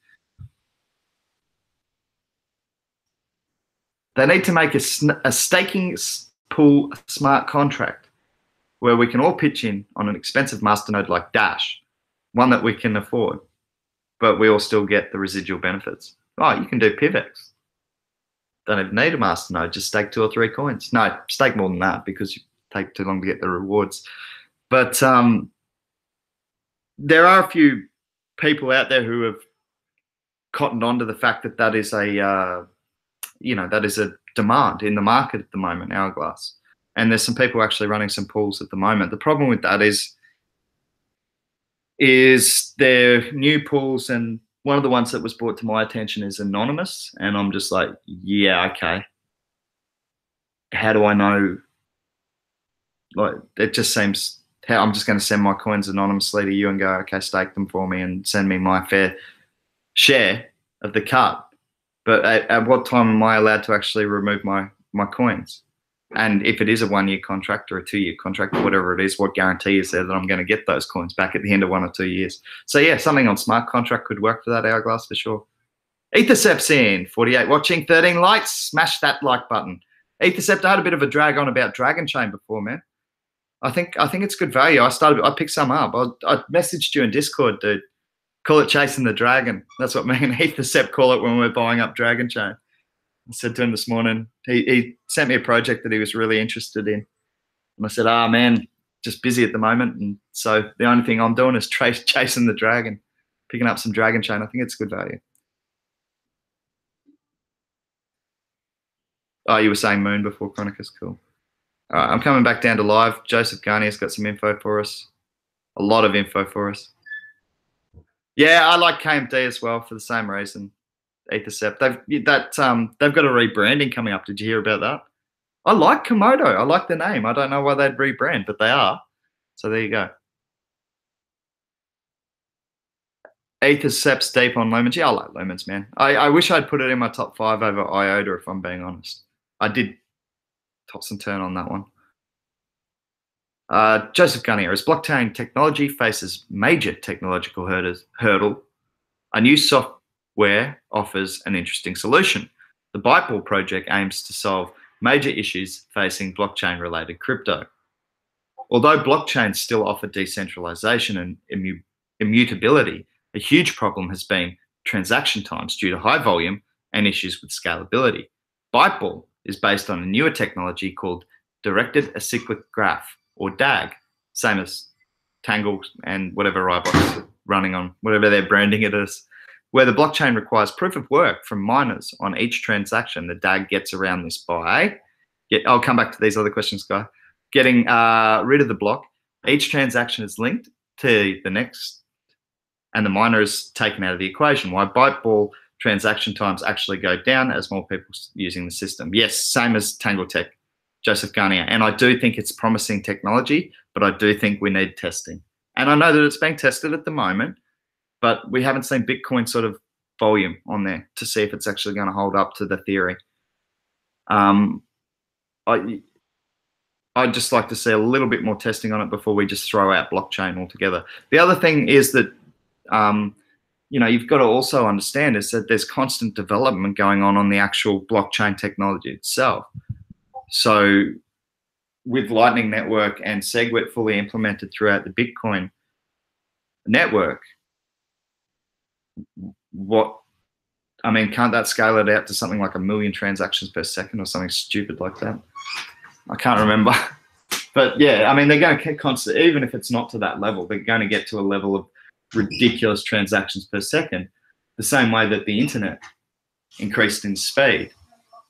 They need to make a staking pool smart contract where we can all pitch in on an expensive masternode like Dash, one that we can afford, but we all still get the residual benefits. Oh, you can do PIVX. Don't even need a masternode, just stake 2 or 3 coins. No, stake more than that because you take too long to get the rewards. But there are a few people out there who have cottoned on to the fact that that is a demand in the market at the moment, Hourglass. And there's some people actually running some pools at the moment. The problem with that is they're new pools, and one of the ones that was brought to my attention is anonymous. And I'm just like, yeah, okay. How do I know? Like, it just seems how I'm just going to send my coins anonymously to you and go, okay, stake them for me and send me my fair share of the cut. But at what time am I allowed to actually remove my coins? And if it is a 1-year contract or a 2-year contract or whatever it is, what guarantee is there that I'm going to get those coins back at the end of 1 or 2 years? So yeah, something on smart contract could work for that, Hourglass, for sure. Ethercept's in, 48 watching, 13 likes, smash that like button. Ethercept, I had a bit of a drag on about Dragon Chain before, man. I think it's good value. I picked some up. I messaged you in Discord, dude. Call it chasing the dragon. That's what me and Ethercept call it when we're buying up Dragon Chain. I said to him this morning, he sent me a project that he was really interested in. And I said, man, just busy at the moment. And so the only thing I'm doing is chasing the dragon, picking up some Dragon Chain. I think it's good value. Oh, you were saying Moon before, Chronicus. Cool. All right, I'm coming back down to live. Joseph Garnier's got some info for us. A lot of info for us. Yeah, I like KMD as well for the same reason. Ethercept. They've got a rebranding coming up. Did you hear about that? I like Komodo. I like the name. I don't know why they'd rebrand, but they are. So there you go. Ethercept's deep on Lumens. Yeah, I like Lumens, man. I wish I'd put it in my top 5 over IOTA, if I'm being honest. I did toss and turn on that one. Joseph Gunnier, as blockchain technology faces major technological hurdle, a new software offers an interesting solution. The Byteball project aims to solve major issues facing blockchain-related crypto. Although blockchains still offer decentralization and immutability, a huge problem has been transaction times due to high volume and issues with scalability. Byteball is based on a newer technology called Directed Acyclic Graph, or DAG, same as Tangle and whatever Rybox is running on, whatever they're branding it as, where the blockchain requires proof of work from miners on each transaction. The DAG gets around this by, I'll come back to these other questions, Guy, getting rid of the block. Each transaction is linked to the next, and the miner is taken out of the equation. Why Byteball transaction times actually go down as more people using the system. Yes, same as Tangle Tech, Joseph Garnier. And I do think it's promising technology, but I do think we need testing. And I know that it's being tested at the moment, but we haven't seen Bitcoin sort of volume on there to see if it's actually going to hold up to the theory. I'd just like to see a little bit more testing on it before we just throw out blockchain altogether. The other thing is that, you've got to also understand is that there's constant development going on the actual blockchain technology itself. So with Lightning Network and SegWit fully implemented throughout the Bitcoin network, can't that scale it out to something like 1 million transactions per second or something stupid like that? I can't remember. But yeah, they're going to get constant, even if it's not to that level, they're going to get to a level of ridiculous transactions per second, the same way that the internet increased in speed.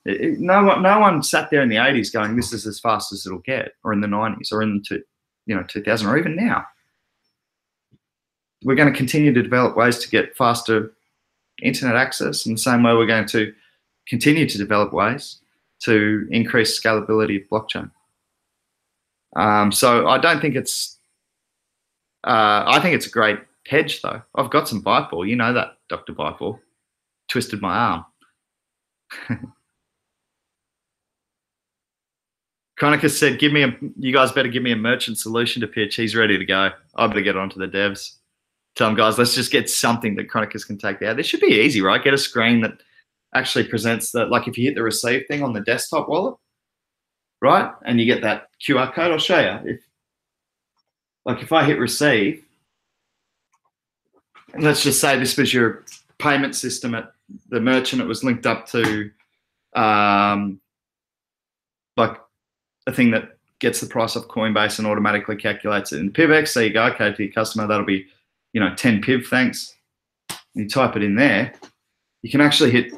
No one sat there in the 80s going, this is as fast as it'll get, or in the 90s, or in 2000, or even now. We're going to continue to develop ways to get faster internet access, in the same way we're going to continue to develop ways to increase scalability of blockchain. So I don't think it's, I think it's a great hedge though. I've got some Biteball, you know that, Dr. Biteball. Twisted my arm. Chronicus said, you guys better give me a merchant solution to pitch. He's ready to go. I better get on to the devs. Tell them, guys, let's just get something that Chronicus can take out. This should be easy, right? Get a screen that actually presents that, like if you hit the receive thing on the desktop wallet, right? And you get that QR code, I'll show you. If I hit receive, and let's just say this was your payment system at the merchant, it was linked up to like a thing that gets the price off Coinbase and automatically calculates it in PIVX. So you go, okay, to your customer, that'll be, 10 PIV, thanks. And you type it in there. You can actually hit,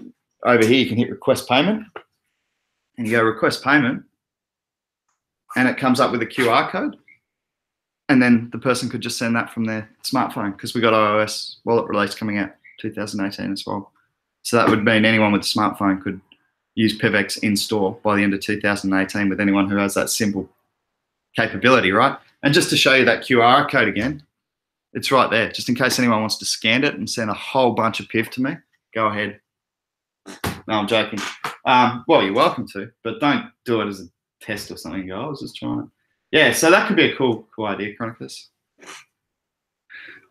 over here, you can hit request payment. And you go request payment. And it comes up with a QR code. And then the person could just send that from their smartphone, because we got iOS wallet release coming out 2018 as well. So that would mean anyone with a smartphone could use PIVX in store by the end of 2018 with anyone who has that simple capability, right? And just to show you that QR code again, it's right there. Just in case anyone wants to scan it and send a whole bunch of PIV to me, go ahead. No, I'm joking. Well, you're welcome to, but don't do it as a test or something. I was just trying it. Yeah, so that could be a cool idea, Chronicus.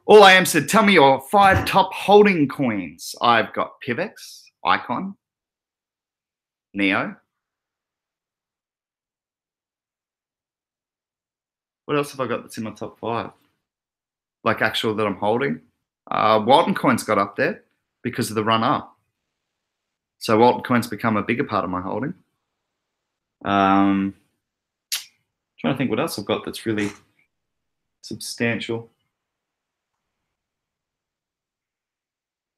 All I am said, tell me your 5 top holding coins. I've got PIVX, Icon, Neo. What else have I got that's in my top 5? Like actual that I'm holding. Walton Coin's got up there because of the run up. So Walton Coin's become a bigger part of my holding. Trying to think what else I've got that's really substantial.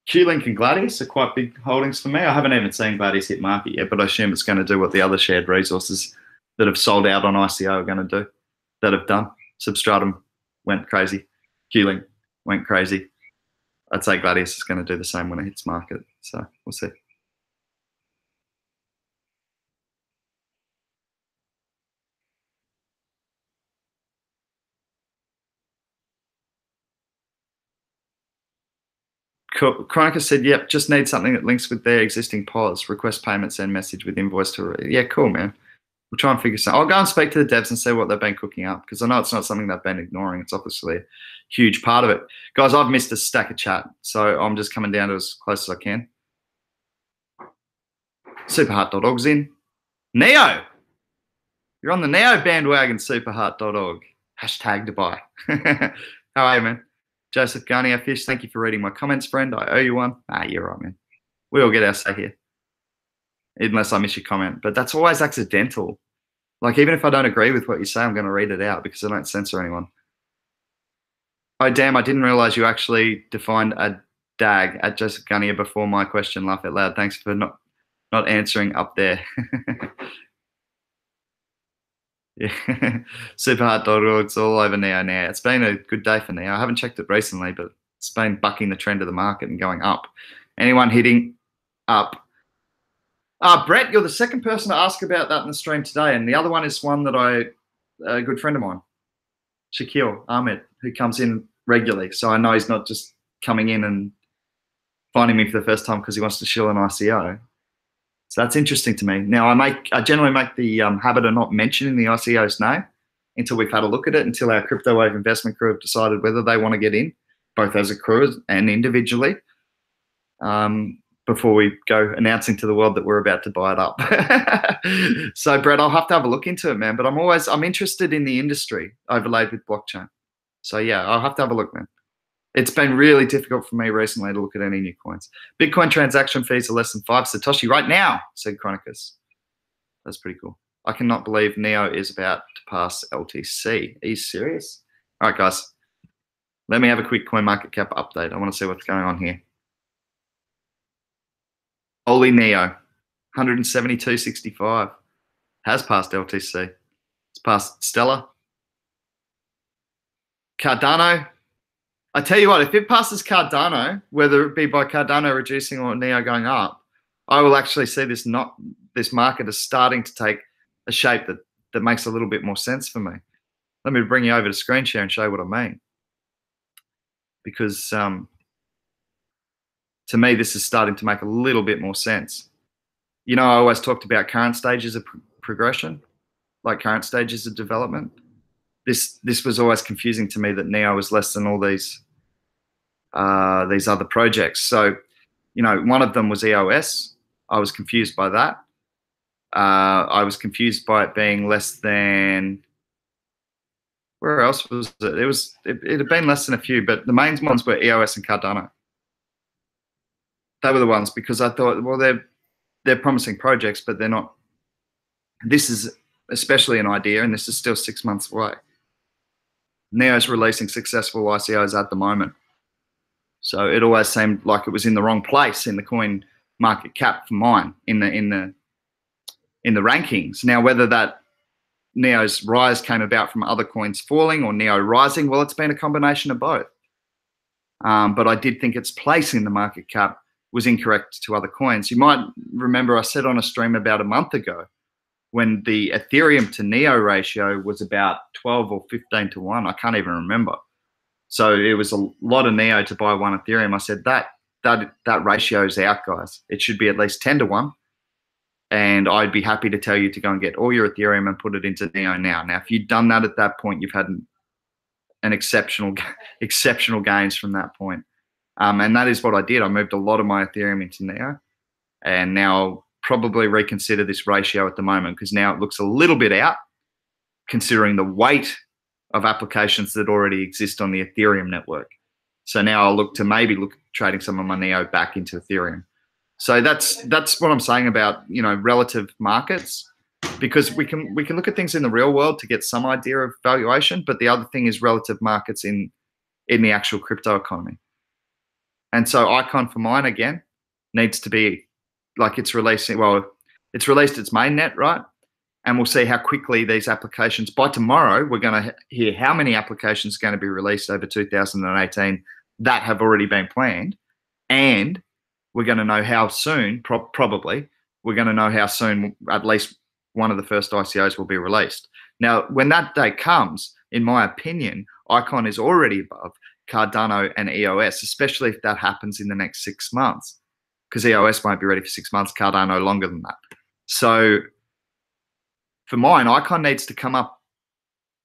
Q-Link and Gladius are quite big holdings for me. I haven't even seen Gladius hit market yet, but I assume it's going to do what the other shared resources that have sold out on ICO are going to do, that have done. Substratum went crazy. Q-Link went crazy. I'd say Gladius is going to do the same when it hits market. So we'll see. Chronicus said, yep, just need something that links with their existing POS, request payment, send message with invoice to, yeah, cool, man. We'll try and figure something. I'll go and speak to the devs and see what they've been cooking up, because I know it's not something they've been ignoring. It's obviously a huge part of it. Guys, I've missed a stack of chat, so I'm just coming down to as close as I can. Superheart.org's in. Neo! You're on the Neo bandwagon, superheart.org. Hashtag Dubai. How are you, man? Joseph Garnier Fish, thank you for reading my comments, friend. I owe you one. Ah, you're right, man. We all get our say here, unless I miss your comment. But that's always accidental. Like, even if I don't agree with what you say, I'm going to read it out because I don't censor anyone. Oh, damn, I didn't realize you actually defined a DAG at Joseph Garnier before my question. Laugh out loud. Thanks for not answering up there. Yeah, superheart.org, it's all over Neo now. It's been a good day for Neo. I haven't checked it recently, but it's been bucking the trend of the market and going up. Anyone hitting up? Brett, you're the second person to ask about that in the stream today, and the other one is one that a good friend of mine, Shaquille Ahmed, who comes in regularly. So I know he's not just coming in and finding me for the first time because he wants to shill an ICO. So that's interesting to me. Now, I generally make the habit of not mentioning the ICO's name until we've had a look at it, until our Crypto Wave investment crew have decided whether they want to get in, both as a crew and individually, before we go announcing to the world that we're about to buy it up. So, Brett, I'll have to have a look into it, man. But I'm interested in the industry overlaid with blockchain. So, yeah, I'll have to have a look, man. It's been really difficult for me recently to look at any new coins. Bitcoin transaction fees are less than 5 Satoshi right now, said Chronicus. That's pretty cool. I cannot believe Neo is about to pass LTC. Are you serious? All right, guys. Let me have a quick coin market cap update. I want to see what's going on here. Holy Neo, 172.65. Has passed LTC. It's past Stellar. Cardano. I tell you what, if it passes Cardano, whether it be by Cardano reducing or Neo going up, I will actually see this market is starting to take a shape that makes a little bit more sense for me. Let me bring you over to screen share and show you what I mean. Because to me, this is starting to make a little bit more sense. You know, I always talked about current stages of progression, like current stages of development. This was always confusing to me that Neo was less than all these other projects. So, you know, one of them was EOS. I was confused by that. I was confused by it being less than, where else was it? It had been less than a few, but the main ones were EOS and Cardano. They were the ones, because I thought, well, they're promising projects, but they're not. This is especially an idea, and this is still 6 months away. Neo's releasing successful ICOs at the moment. So it always seemed like it was in the wrong place in the coin market cap for mine in the rankings. Now, whether that Neo's rise came about from other coins falling or Neo rising, well, it's been a combination of both. But I did think its place in the market cap was incorrect to other coins. You might remember I said on a stream about a month ago, when the Ethereum to Neo ratio was about 12 or 15 to 1. I can't even remember. So it was a lot of Neo to buy one Ethereum. I said that ratio is out, guys. It should be at least 10 to 1. And I'd be happy to tell you to go and get all your Ethereum and put it into Neo now. Now, if you'd done that at that point, you've had an exceptional gains from that point. And that is what I did. I moved a lot of my Ethereum into Neo. And now I'll probably reconsider this ratio at the moment, because now it looks a little bit out, considering the weight of applications that already exist on the Ethereum network. So now I'll look trading some of my Neo back into Ethereum. So that's what I'm saying about, you know, relative markets, because we can look at things in the real world to get some idea of valuation, but the other thing is relative markets in the actual crypto economy. And so Icon for mine, again, needs to be like it's released its mainnet, right? And we'll see how quickly these applications, by tomorrow, we're going to hear how many applications are going to be released over 2018 that have already been planned. And we're going to know how soon, probably, we're going to know how soon at least one of the first ICOs will be released. Now, when that day comes, in my opinion, Icon is already above Cardano and EOS, especially if that happens in the next 6 months, because EOS won't be ready for 6 months, Cardano longer than that. So for mine, Icon needs to come up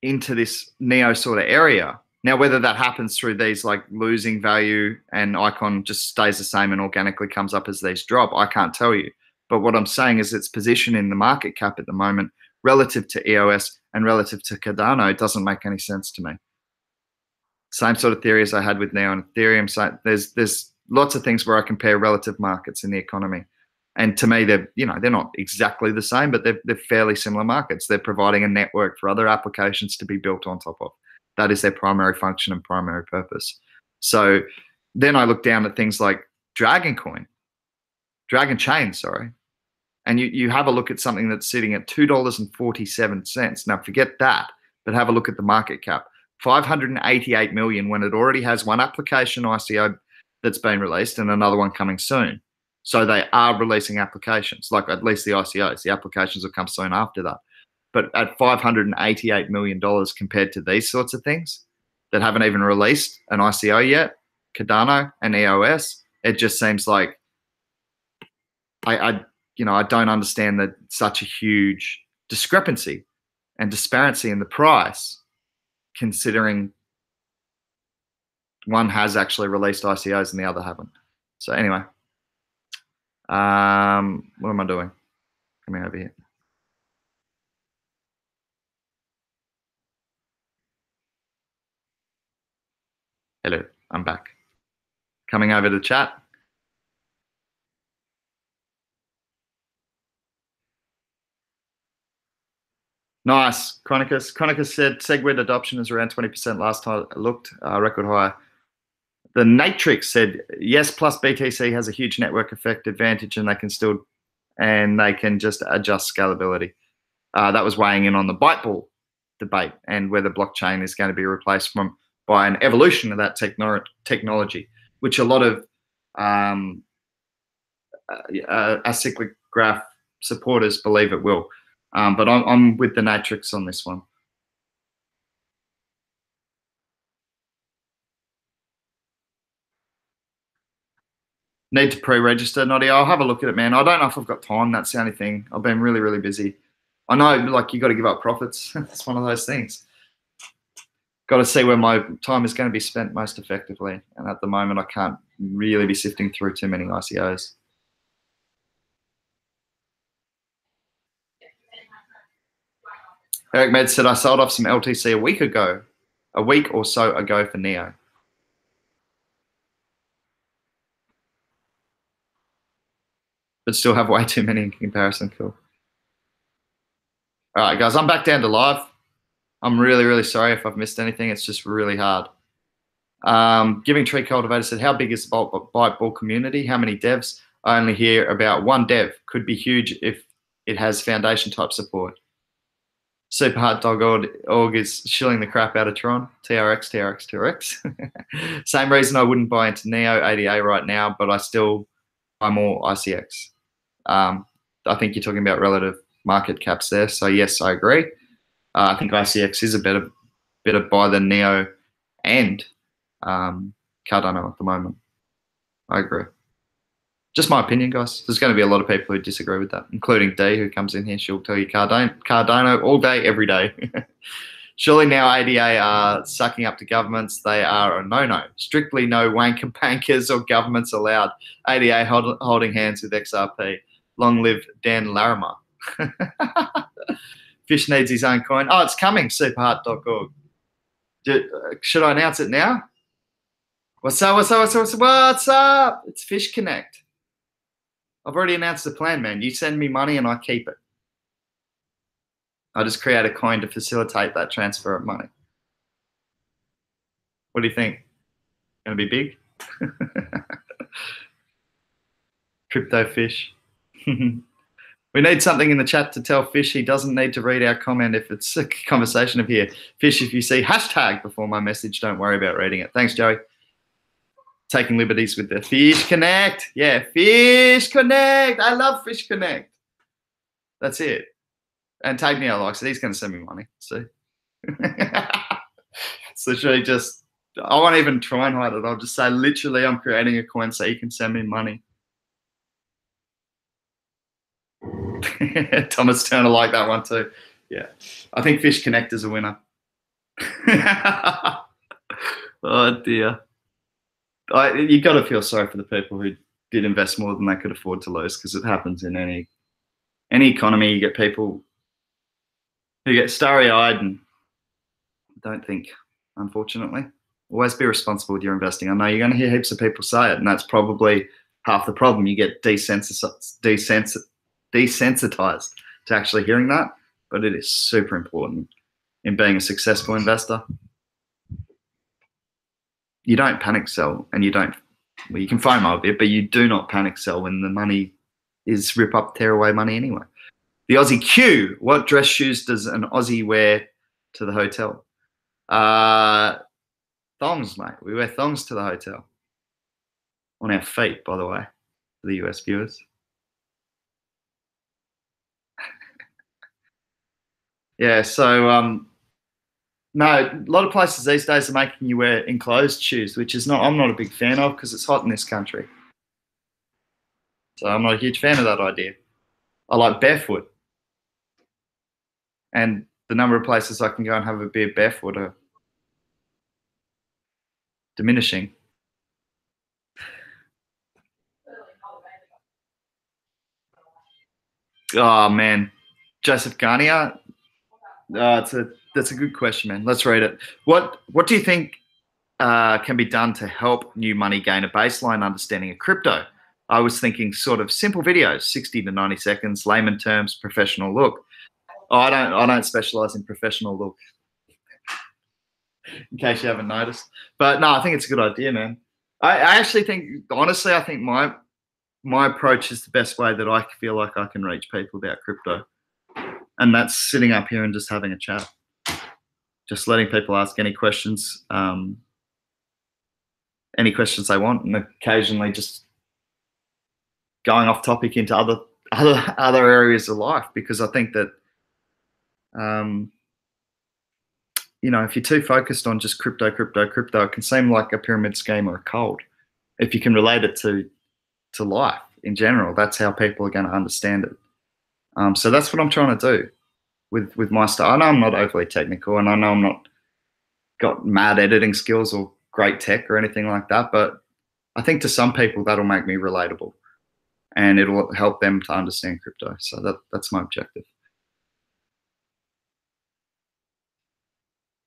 into this Neo sort of area. Now, whether that happens through these like losing value and Icon just stays the same and organically comes up as these drop, I can't tell you. But what I'm saying is its position in the market cap at the moment relative to EOS and relative to Cardano doesn't make any sense to me. Same sort of theory as I had with Neo and Ethereum. So there's lots of things where I compare relative markets in the economy. And to me, they're not exactly the same, but they're fairly similar markets. They're providing a network for other applications to be built on top of. That is their primary function and primary purpose. So then I look down at things like Dragon Chain, sorry. And you have a look at something that's sitting at $2.47. Now forget that, but have a look at the market cap. 588 million when it already has one application ICO that's been released and another one coming soon. So they are releasing applications, like at least the ICOs. The applications will come soon after that. But at $588 million compared to these sorts of things that haven't even released an ICO yet, Cardano and EOS, it just seems like I don't understand that such a huge discrepancy and disparity in the price, considering one has actually released ICOs and the other haven't. So anyway, what am I doing? Coming over here. Hello, I'm back. Coming over to chat. Nice. Chronicus said SegWit adoption is around 20% last time I looked, record high. The Natrix said, yes, plus BTC has a huge network effect advantage and they can just adjust scalability. That was weighing in on the Byteball debate and whether blockchain is going to be replaced by an evolution of that technology, which a lot of acyclic graph supporters believe it will. But I'm with the Natrix on this one. Need to pre-register, Noddy. I'll have a look at it, man. I don't know if I've got time. That's the only thing. I've been really, really busy. I know, like, you got to give up profits. It's one of those things. Got to see where my time is going to be spent most effectively. And at the moment, I can't really be sifting through too many ICOs. Eric Med said, I sold off some LTC a week or so ago for Neo. But still have way too many in comparison. Cool. All right, guys, I'm back down to live. I'm really, really sorry if I've missed anything. It's just really hard. Giving Tree Cultivator said, how big is the Byteball community? How many devs? I only hear about one dev. Could be huge if it has foundation type support. Super Hard Dog Org is shilling the crap out of Tron. TRX. Same reason I wouldn't buy into Neo ADA right now, but I still buy more ICX. I think you're talking about relative market caps there. So yes, I agree. I think ICX is a better buy than Neo and Cardano at the moment. I agree. Just my opinion, guys. There's going to be a lot of people who disagree with that, including Dee, who comes in here. She'll tell you Cardano all day, every day. Surely now ADA are sucking up to governments. They are a no-no. Strictly no wanker bankers or governments allowed. ADA holding hands with XRP. Long live Dan Larimer. Fish needs his own coin. Oh, it's coming, superheart.org. Should I announce it now? What's up? It's Fish Connect. I've already announced the plan, man. You send me money and I keep it. I just create a coin to facilitate that transfer of money. What do you think? Gonna be big? Crypto Fish. We need something in the chat to tell Fish he doesn't need to read our comment if it's a conversation of here. Fish, if you see hashtag before my message, don't worry about reading it. Thanks, Joey. Taking liberties with the Fish Connect. Yeah, Fish Connect. I love Fish Connect. That's it. And Tag Neo likes it. He's going to send me money. See? So should I just, I won't even try and hide it. I'll just say, literally, I'm creating a coin so you can send me money. Thomas Turner like that one too. Yeah. I think Fish Connect is a winner. Oh, dear. You got to feel sorry for the people who did invest more than they could afford to lose, because it happens in any economy. You get people who get starry-eyed and don't think, unfortunately. Always be responsible with your investing. I know you're going to hear heaps of people say it, and that's probably half the problem. You get desensitized to actually hearing that, but it is super important in being a successful investor. You don't panic sell, and you don't, well, you can FOMO a bit, but you do not panic sell when the money is rip up, tear away money anyway. The Aussie Q, what dress shoes does an Aussie wear to the hotel? Thongs, mate. We wear thongs to the hotel. On our feet, by the way, for the US viewers. Yeah, so no, a lot of places these days are making you wear enclosed shoes, which is I'm not a big fan of, because it's hot in this country. So I'm not a huge fan of that idea. I like barefoot. And the number of places I can go and have a beer barefoot are diminishing. Oh, man. Joseph Garnier. That's a good question, man. Let's read it. What do you think can be done to help new money gain a baseline understanding of crypto? I was thinking sort of simple videos, 60 to 90 seconds, layman terms, professional look. Oh, I don't specialize in professional look, in case you haven't noticed. But no, I think it's a good idea, man. I actually think, honestly, I think my approach is the best way that I feel like I can reach people about crypto. And that's sitting up here and just having a chat. Just letting people ask any questions they want, and occasionally just going off topic into other areas of life, because I think that you know, if you're too focused on just crypto, it can seem like a pyramid scheme or a cult. If you can relate it to life in general, that's how people are going to understand it. So that's what I'm trying to do with my style. I know I'm not overly technical, and I know I'm not got mad editing skills or great tech or anything like that, but I think to some people that'll make me relatable, and it'll help them to understand crypto. So that's my objective.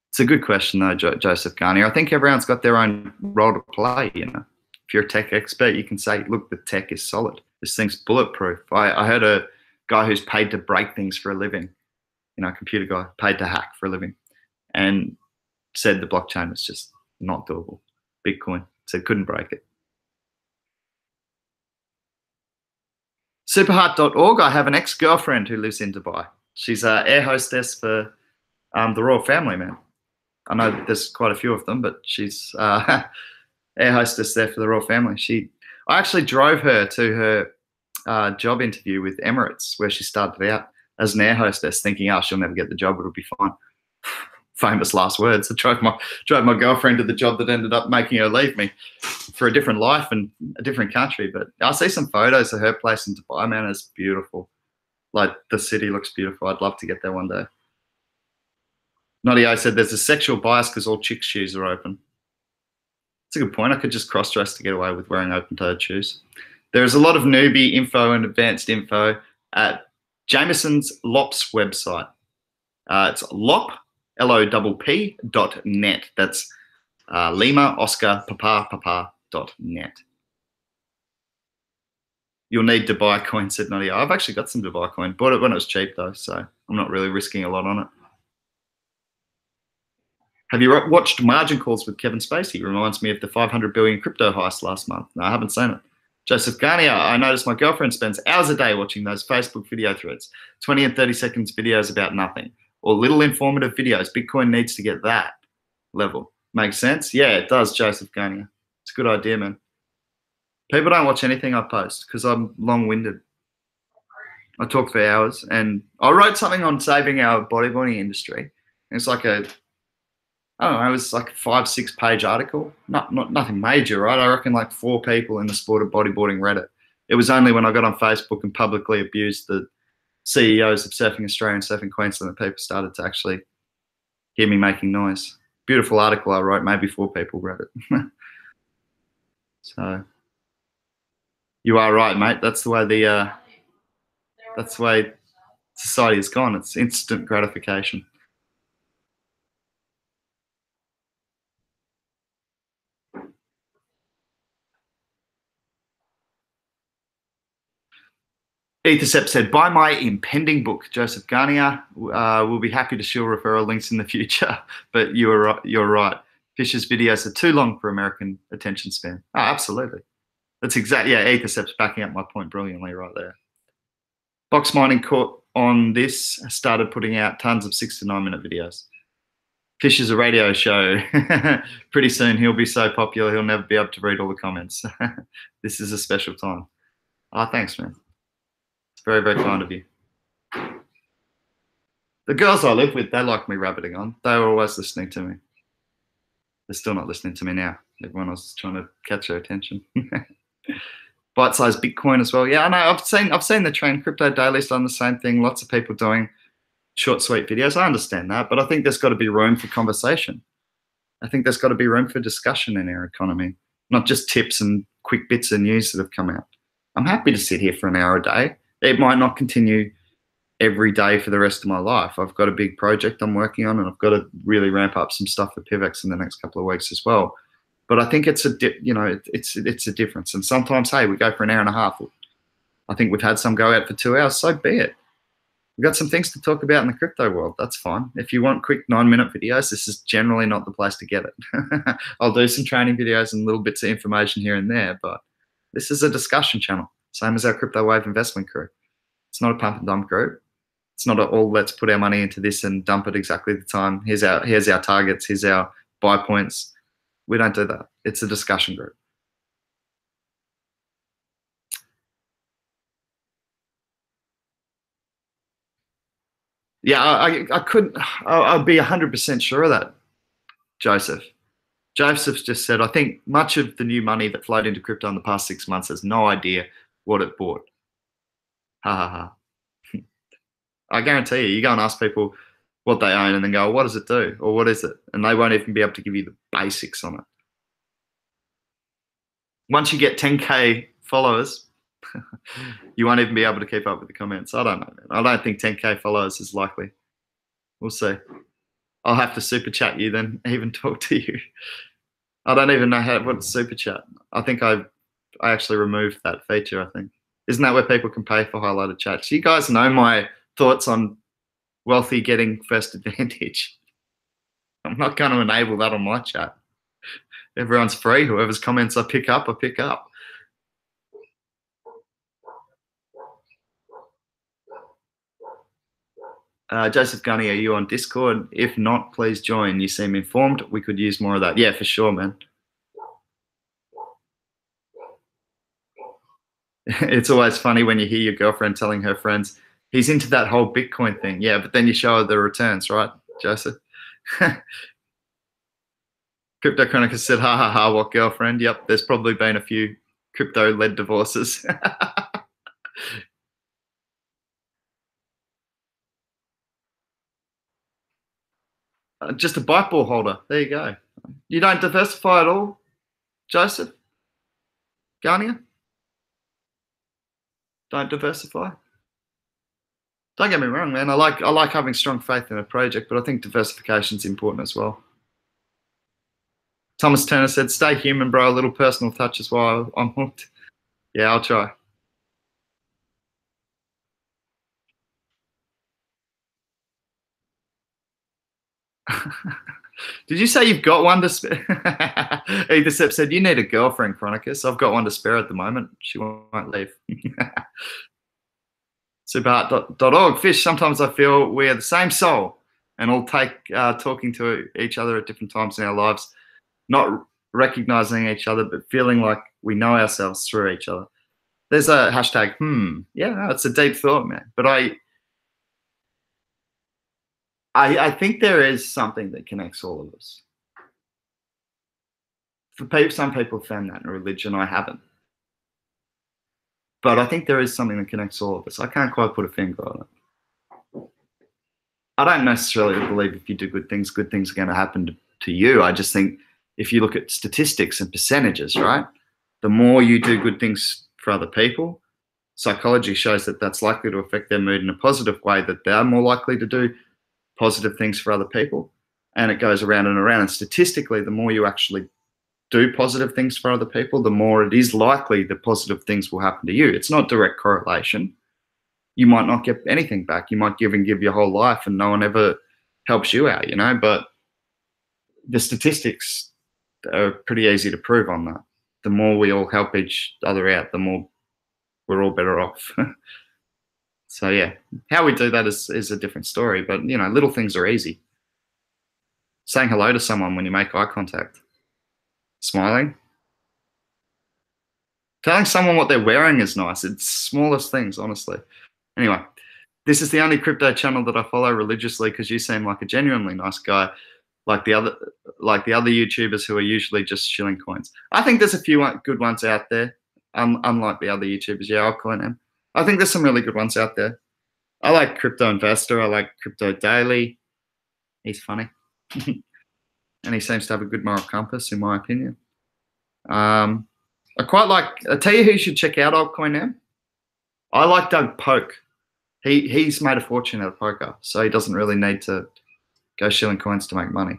It's a good question though, Joseph Garnier. I think everyone's got their own role to play. You know, if you're a tech expert, you can say, look, the tech is solid. This thing's bulletproof. I heard a guy who's paid to break things for a living, you know, a computer guy paid to hack for a living, and said the blockchain was just not doable. Bitcoin said couldn't break it. Superheart.org. I have an ex-girlfriend who lives in Dubai. She's an air hostess for the royal family, man. I know there's quite a few of them, but she's air hostess there for the royal family. I actually drove her to her job interview with Emirates, where she started out as an air hostess, thinking, oh, she'll never get the job, it'll be fine. Famous last words. I drove my girlfriend to the job that ended up making her leave me for a different life and a different country. But I see some photos of her place in Dubai, man. It's beautiful. Like, the city looks beautiful. I'd love to get there one day. Notio said there's a sexual bias because all chicks' shoes are open. That's a good point. I could just cross-dress to get away with wearing open-toed shoes. There's a lot of newbie info and advanced info at Jameson's Lops website. It's Lop, LOPP.net. That's Lima, Oscar, Papa.net. You'll need Dubai coin, said Notio. I've actually got some Dubai coin. Bought it when it was cheap, though, so I'm not really risking a lot on it. Have you watched Margin Calls with Kevin Spacey? Reminds me of the 500 billion crypto heist last month. No, I haven't seen it. Joseph Garnier, I noticed my girlfriend spends hours a day watching those Facebook video threads, 20 and 30 seconds videos about nothing, or little informative videos. Bitcoin needs to get that level. Makes sense? Yeah, it does, Joseph Garnier. It's a good idea, man. People don't watch anything I post because I'm long-winded. I talk for hours, and I wrote something on saving our bodybuilding industry. It's like I don't know, it was like a 5-6 page article. Nothing major, right? I reckon like 4 people in the sport of bodyboarding read it. It was only when I got on Facebook and publicly abused the CEOs of Surfing Australia and Surfing Queensland that people started to actually hear me making noise. Beautiful article I wrote, maybe 4 people read it. So you are right, mate. That's the way society has gone. It's instant gratification. Ethercept said, buy my impending book, Joseph Garnier. We'll be happy to share referral links in the future. But you're right. Fisher's videos are too long for American attention span. Oh, absolutely. That's exactly, yeah, Ethercept's backing up my point brilliantly right there. Box Mining caught on this, started putting out tons of 6 to 9 minute videos. Fisher's a radio show. Pretty soon he'll be so popular he'll never be able to read all the comments. This is a special time. Oh, thanks, man. Very, very kind of you. The girls I live with, they like me rabbiting on. They were always listening to me. They're still not listening to me now. Everyone else is trying to catch their attention. Bite-sized Bitcoin as well. Yeah, I know. I've seen the trend. Crypto Daily's done the same thing. Lots of people doing short, sweet videos. I understand that, but I think there's got to be room for conversation. I think there's got to be room for discussion in our economy, not just tips and quick bits of news that have come out. I'm happy to sit here for an hour a day. It might not continue every day for the rest of my life. I've got a big project I'm working on, and I've got to really ramp up some stuff for PIVX in the next couple of weeks as well. But I think it's a difference. And sometimes, hey, we go for an hour and a half. I think we've had some go out for 2 hours. So be it. we've got some things to talk about in the crypto world. That's fine. If you want quick 9-minute videos, this is generally not the place to get it. I'll do some training videos and little bits of information here and there, but this is a discussion channel, same as our Crypto Wave investment crew. It's not a pump and dump group. It's not all let's put our money into this and dump it exactly the time. Here's our targets. Here's our buy points. We don't do that. It's a discussion group. Yeah, I couldn't. I'll be 100% sure of that, Joseph. Joseph's just said, I think much of the new money that flowed into crypto in the past 6 months has no idea what it bought. Ha ha ha. I guarantee you, you go and ask people what they own and then go, what does it do? Or what is it? And they won't even be able to give you the basics on it. Once you get 10K followers, you won't even be able to keep up with the comments. I don't know, man. I don't think 10K followers is likely. We'll see. I'll have to super chat you then, even talk to you. I don't even know what super chat. I think I actually removed that feature, I think. Isn't that where people can pay for highlighted chats? You guys know my thoughts on wealthy getting first advantage. I'm not going to enable that on my chat. Everyone's free. Whoever's comments I pick up, I pick up. Joseph Gunny, are you on Discord? If not, please join. You seem informed. We could use more of that. Yeah, for sure, man. It's always funny when you hear your girlfriend telling her friends, he's into that whole Bitcoin thing. Yeah, but then you show her the returns, right, Joseph? Crypto Chronicles said, ha ha ha, what girlfriend? Yep, there's probably been a few crypto-led divorces. Just a bike ball holder. There you go. You don't diversify at all, Joseph? Garnier? Don't diversify? Don't get me wrong, man. I like having strong faith in a project, but I think diversification is important as well. Thomas Turner said, stay human, bro. A little personal touch is why I'm hooked. Yeah, I'll try. Did you say you've got one to spare? Ethercept said, you need a girlfriend, Chronicus. I've got one to spare at the moment. She won't leave. Superheart.org. Fish, sometimes I feel we are the same soul and all take talking to each other at different times in our lives, not recognizing each other, but feeling like we know ourselves through each other. There's a hashtag, yeah, no, it's a deep thought, man. But I think there is something that connects all of us. Some people have found that in religion. I haven't. But I think there is something that connects all of us. I can't quite put a finger on it. I don't necessarily believe if you do good things are going to happen to you. I just think if you look at statistics and percentages, right? The more you do good things for other people, psychology shows that that's likely to affect their mood in a positive way, that they're more likely to do positive things for other people. And it goes around and around. And statistically, the more you actually do positive things for other people, the more it is likely that positive things will happen to you. It's not direct correlation. You might not get anything back. You might give your whole life and no one ever helps you out, you know, but the statistics are pretty easy to prove on that. The more we all help each other out, the more we're all better off. So yeah, how we do that is a different story, but you know, little things are easy. Saying hello to someone when you make eye contact, smiling, telling someone what they're wearing is nice. It's smallest things, honestly. Anyway, this is the only crypto channel that I follow religiously because you seem like a genuinely nice guy, like the other YouTubers who are usually just shilling coins. I think there's a few good ones out there, unlike the other YouTubers. Yeah, I'll coin them. I think there's some really good ones out there. I like Crypto Investor. I like Crypto Daily. He's funny. And he seems to have a good moral compass, in my opinion. I quite like, I'll tell you who you should check out altcoin now. I like Doug Polk. He's made a fortune out of poker, so he doesn't really need to go shilling coins to make money.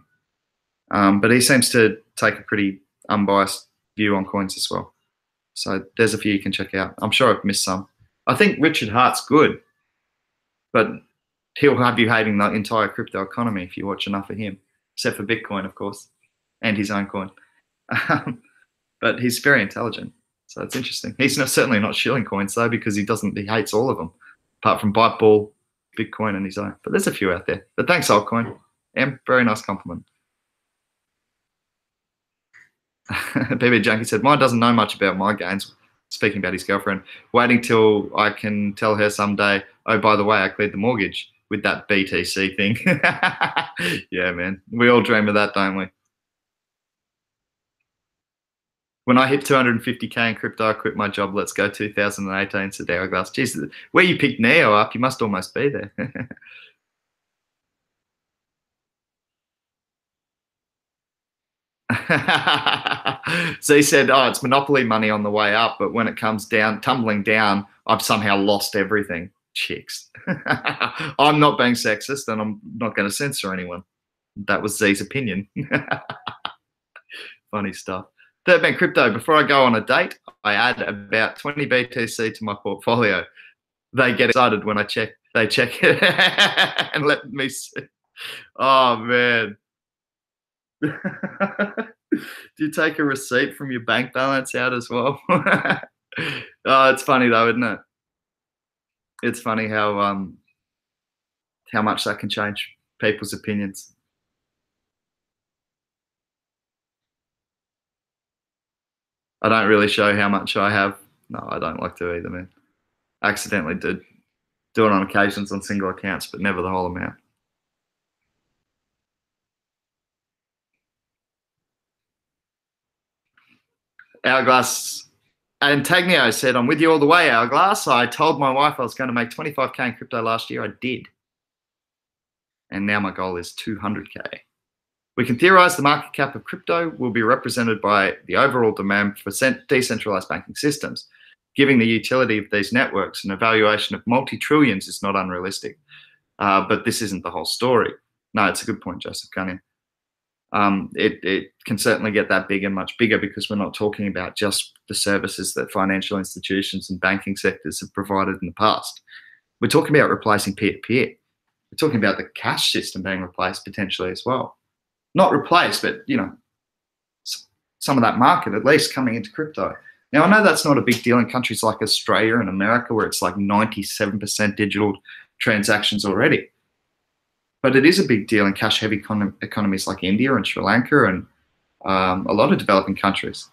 But he seems to take a pretty unbiased view on coins as well. So there's a few you can check out. I'm sure I've missed some. I think Richard Hart's good, but he'll have you hating the entire crypto economy if you watch enough of him, except for Bitcoin, of course, and his own coin. But he's very intelligent, so it's interesting. He's certainly not shilling coins though, because he hates all of them, apart from Byteball, Bitcoin, and his own. But there's a few out there. But thanks, altcoin. Very nice compliment. BB Junkie said, mine doesn't know much about my gains. Speaking about his girlfriend, waiting till I can tell her someday, oh, by the way, I cleared the mortgage with that BTC thing. Yeah, man. We all dream of that, don't we? When I hit 250K in crypto, I quit my job. Let's go 2018, said Hourglass. Jesus, where you picked Neo up, you must almost be there. So he said, oh, it's monopoly money on the way up, but when it comes down, tumbling down, I've somehow lost everything. Chicks. I'm not being sexist, and I'm not going to censor anyone. That was Z's opinion. Funny stuff. Third man crypto, before I go on a date, I add about 20 BTC to my portfolio. They get excited when they check it and let me see. Oh, man. Do you take a receipt from your bank balance out as well? Oh, it's funny though, isn't it? It's funny how much that can change people's opinions. I don't really show how much I have. No, I don't like to either, man. I accidentally do it on occasions on single accounts, but never the whole amount. Hourglass Antagnio said, I'm with you all the way, Hourglass. I told my wife I was going to make 25K in crypto last year. I did. And now my goal is 200K. We can theorize the market cap of crypto will be represented by the overall demand for decentralized banking systems. Giving the utility of these networks, an evaluation of multi-trillions is not unrealistic. But this isn't the whole story. No, it's a good point, Joseph Gunning. It can certainly get that big and much bigger, because we're not talking about just the services that financial institutions and banking sectors have provided in the past. We're talking about replacing peer-to-peer. We're talking about the cash system being replaced potentially as well. Not replaced, but, you know, some of that market at least coming into crypto. Now, I know that's not a big deal in countries like Australia and America, where it's like 97% digital transactions already. But it is a big deal in cash-heavy economies like India and Sri Lanka and a lot of developing countries,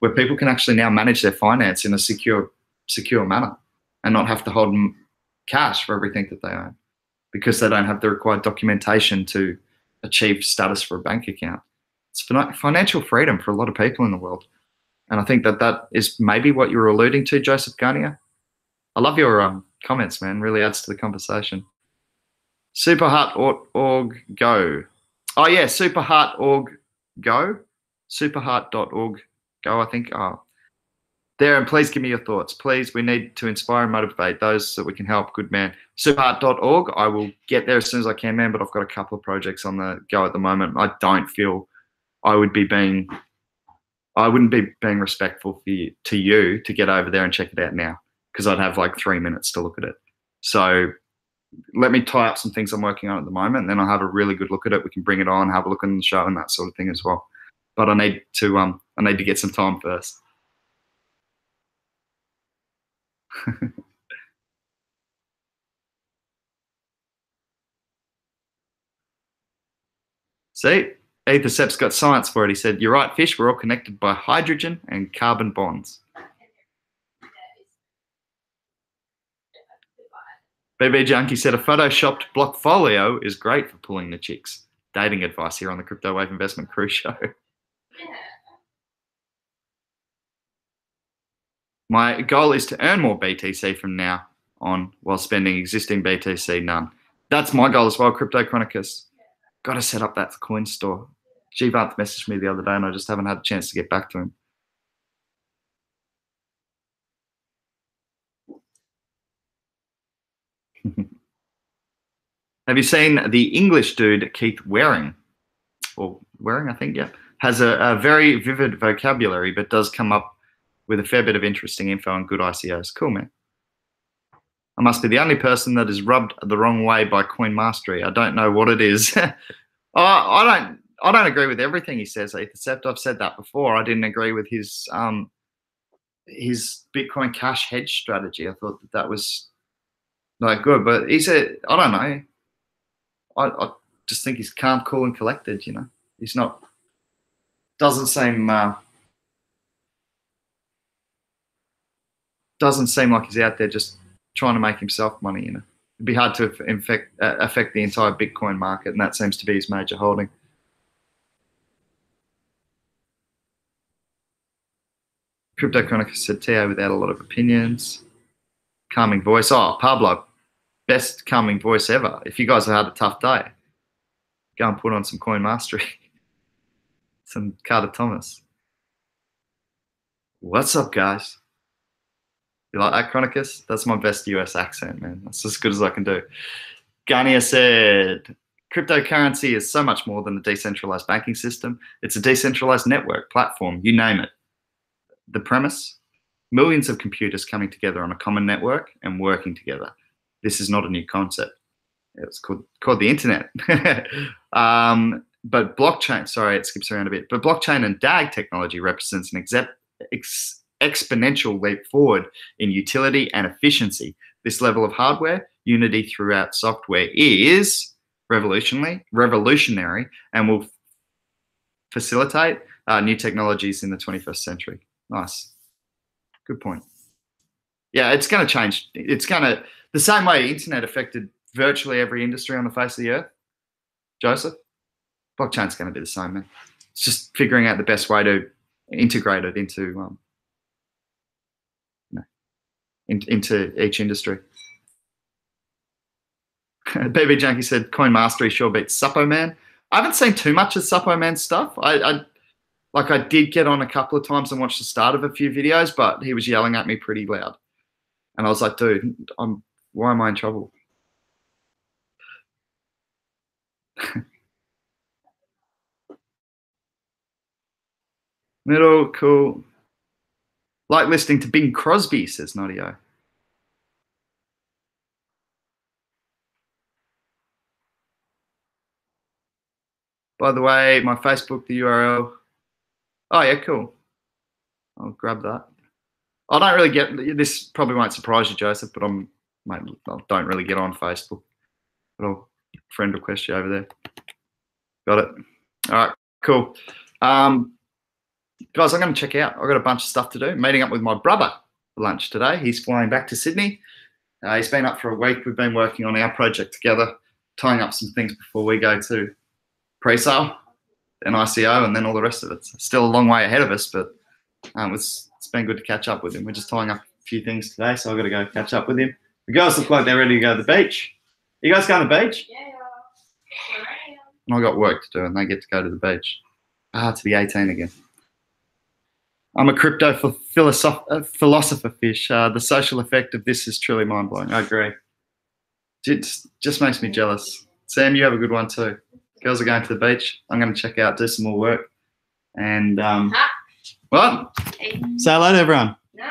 where people can actually now manage their finance in a secure manner and not have to hold cash for everything that they own, because they don't have the required documentation to achieve status for a bank account. It's financial freedom for a lot of people in the world. And I think that is maybe what you were alluding to, Joseph Garnier. I love your comments, man. Really adds to the conversation. Superheart.org go. Oh yeah, Superheart.org go. Superheart.org go, I think. Oh. There, and please give me your thoughts. Please, we need to inspire and motivate those that we can help. Good man. Superheart.org. I will get there as soon as I can, man, but I've got a couple of projects on the go at the moment. I don't feel I wouldn't be being respectful to you to get over there and check it out now, because I'd have like 3 minutes to look at it. So let me tie up some things I'm working on at the moment, and then I'll have a really good look at it. We can bring it on, have a look on the show and that sort of thing as well. But I need to get some time first. See, Ether Sep's got science for it. He said, you're right, Fish, we're all connected by hydrogen and carbon bonds. BB Junkie said, a photoshopped blockfolio is great for pulling the chicks. Dating advice here on the Crypto Wave Investment Crew Show. My goal is to earn more BTC from now on while spending existing BTC none. That's my goal as well, Crypto Chronicus. Got to set up that coin store. Gvant messaged me the other day and I just haven't had a chance to get back to him. Have you seen the English dude, Keith Waring? Or Waring, I think, yeah. Has a very vivid vocabulary, but does come up with a fair bit of interesting info and good ICOs. Cool, man. I must be the only person that is rubbed the wrong way by coin mastery. I don't know what it is. I don't agree with everything he says, except I've said that before. I didn't agree with his Bitcoin Cash hedge strategy. I thought that was not good, but he said, I don't know. I just think he's calm, cool, and collected. You know, he's not. Doesn't seem like he's out there just trying to make himself money. You know, it'd be hard to affect the entire Bitcoin market, and that seems to be his major holding. Crypto Chronicles said TA without a lot of opinions. Calming voice. Oh, Pablo, best calming voice ever. If you guys have had a tough day, go and put on some coin mastery. Some Carter Thomas. What's up, guys? You like that, Chronicus? That's my best US accent, man. That's as good as I can do. Garnier said, cryptocurrency is so much more than a decentralized banking system. It's a decentralized network, platform, you name it. The premise, millions of computers coming together on a common network and working together. This is not a new concept. It's called the internet. But blockchain, sorry, it skips around a bit. But blockchain and DAG technology represents an exponential leap forward in utility and efficiency. This level of hardware, unity throughout software, is revolutionary and will facilitate new technologies in the 21st century. Nice. Good point. Yeah, it's going to change. It's going to, the same way internet affected virtually every industry on the face of the earth, Joseph, blockchain's going to be the same, man. It's just figuring out the best way to integrate it into into each industry. BB Junkie said Coin Mastery sure beats Suppo Man. I haven't seen too much of Suppo Man's stuff. I did get on a couple of times and watch the start of a few videos, but he was yelling at me pretty loud. And I was like, dude, why am I in trouble? Middle, cool. Like listening to Bing Crosby, says Nodio. By the way, my Facebook, the URL. Oh, yeah, cool. I'll grab that. I don't really get, this probably won't surprise you, Joseph, but I don't really get on Facebook. But I'll friend request you over there. Got it. All right, cool. Guys, I'm going to check out. I've got a bunch of stuff to do. Meeting up with my brother for lunch today. He's flying back to Sydney. He's been up for a week. We've been working on our project together, tying up some things before we go to pre-sale and ICO and then all the rest of it. It's still a long way ahead of us, but it's been good to catch up with him. We're just tying up a few things today, so I've got to go catch up with him. The girls look like they're ready to go to the beach. You guys going to the beach? Yeah. And I've got work to do, and they get to go to the beach. To be 18 again. I'm a crypto philosopher fish. The social effect of this is truly mind-blowing. I agree. It just makes me jealous. Sam, you have a good one too. Girls are going to the beach. I'm going to check out, do some more work. And what? Hey. Say hello to everyone. No.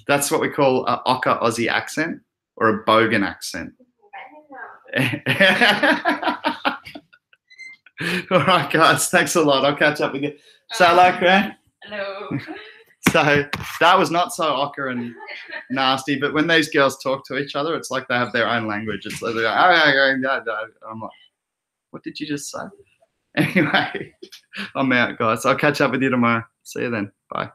That's what we call an Ocker Aussie accent or a Bogan accent. All right, guys. Thanks a lot. I'll catch up with you. Say hello, Cran. Hello. So that was not so Ocker and nasty, but when these girls talk to each other, it's like they have their own language. It's like, I'm like, what did you just say? Anyway, I'm out, guys. I'll catch up with you tomorrow. See you then. Bye.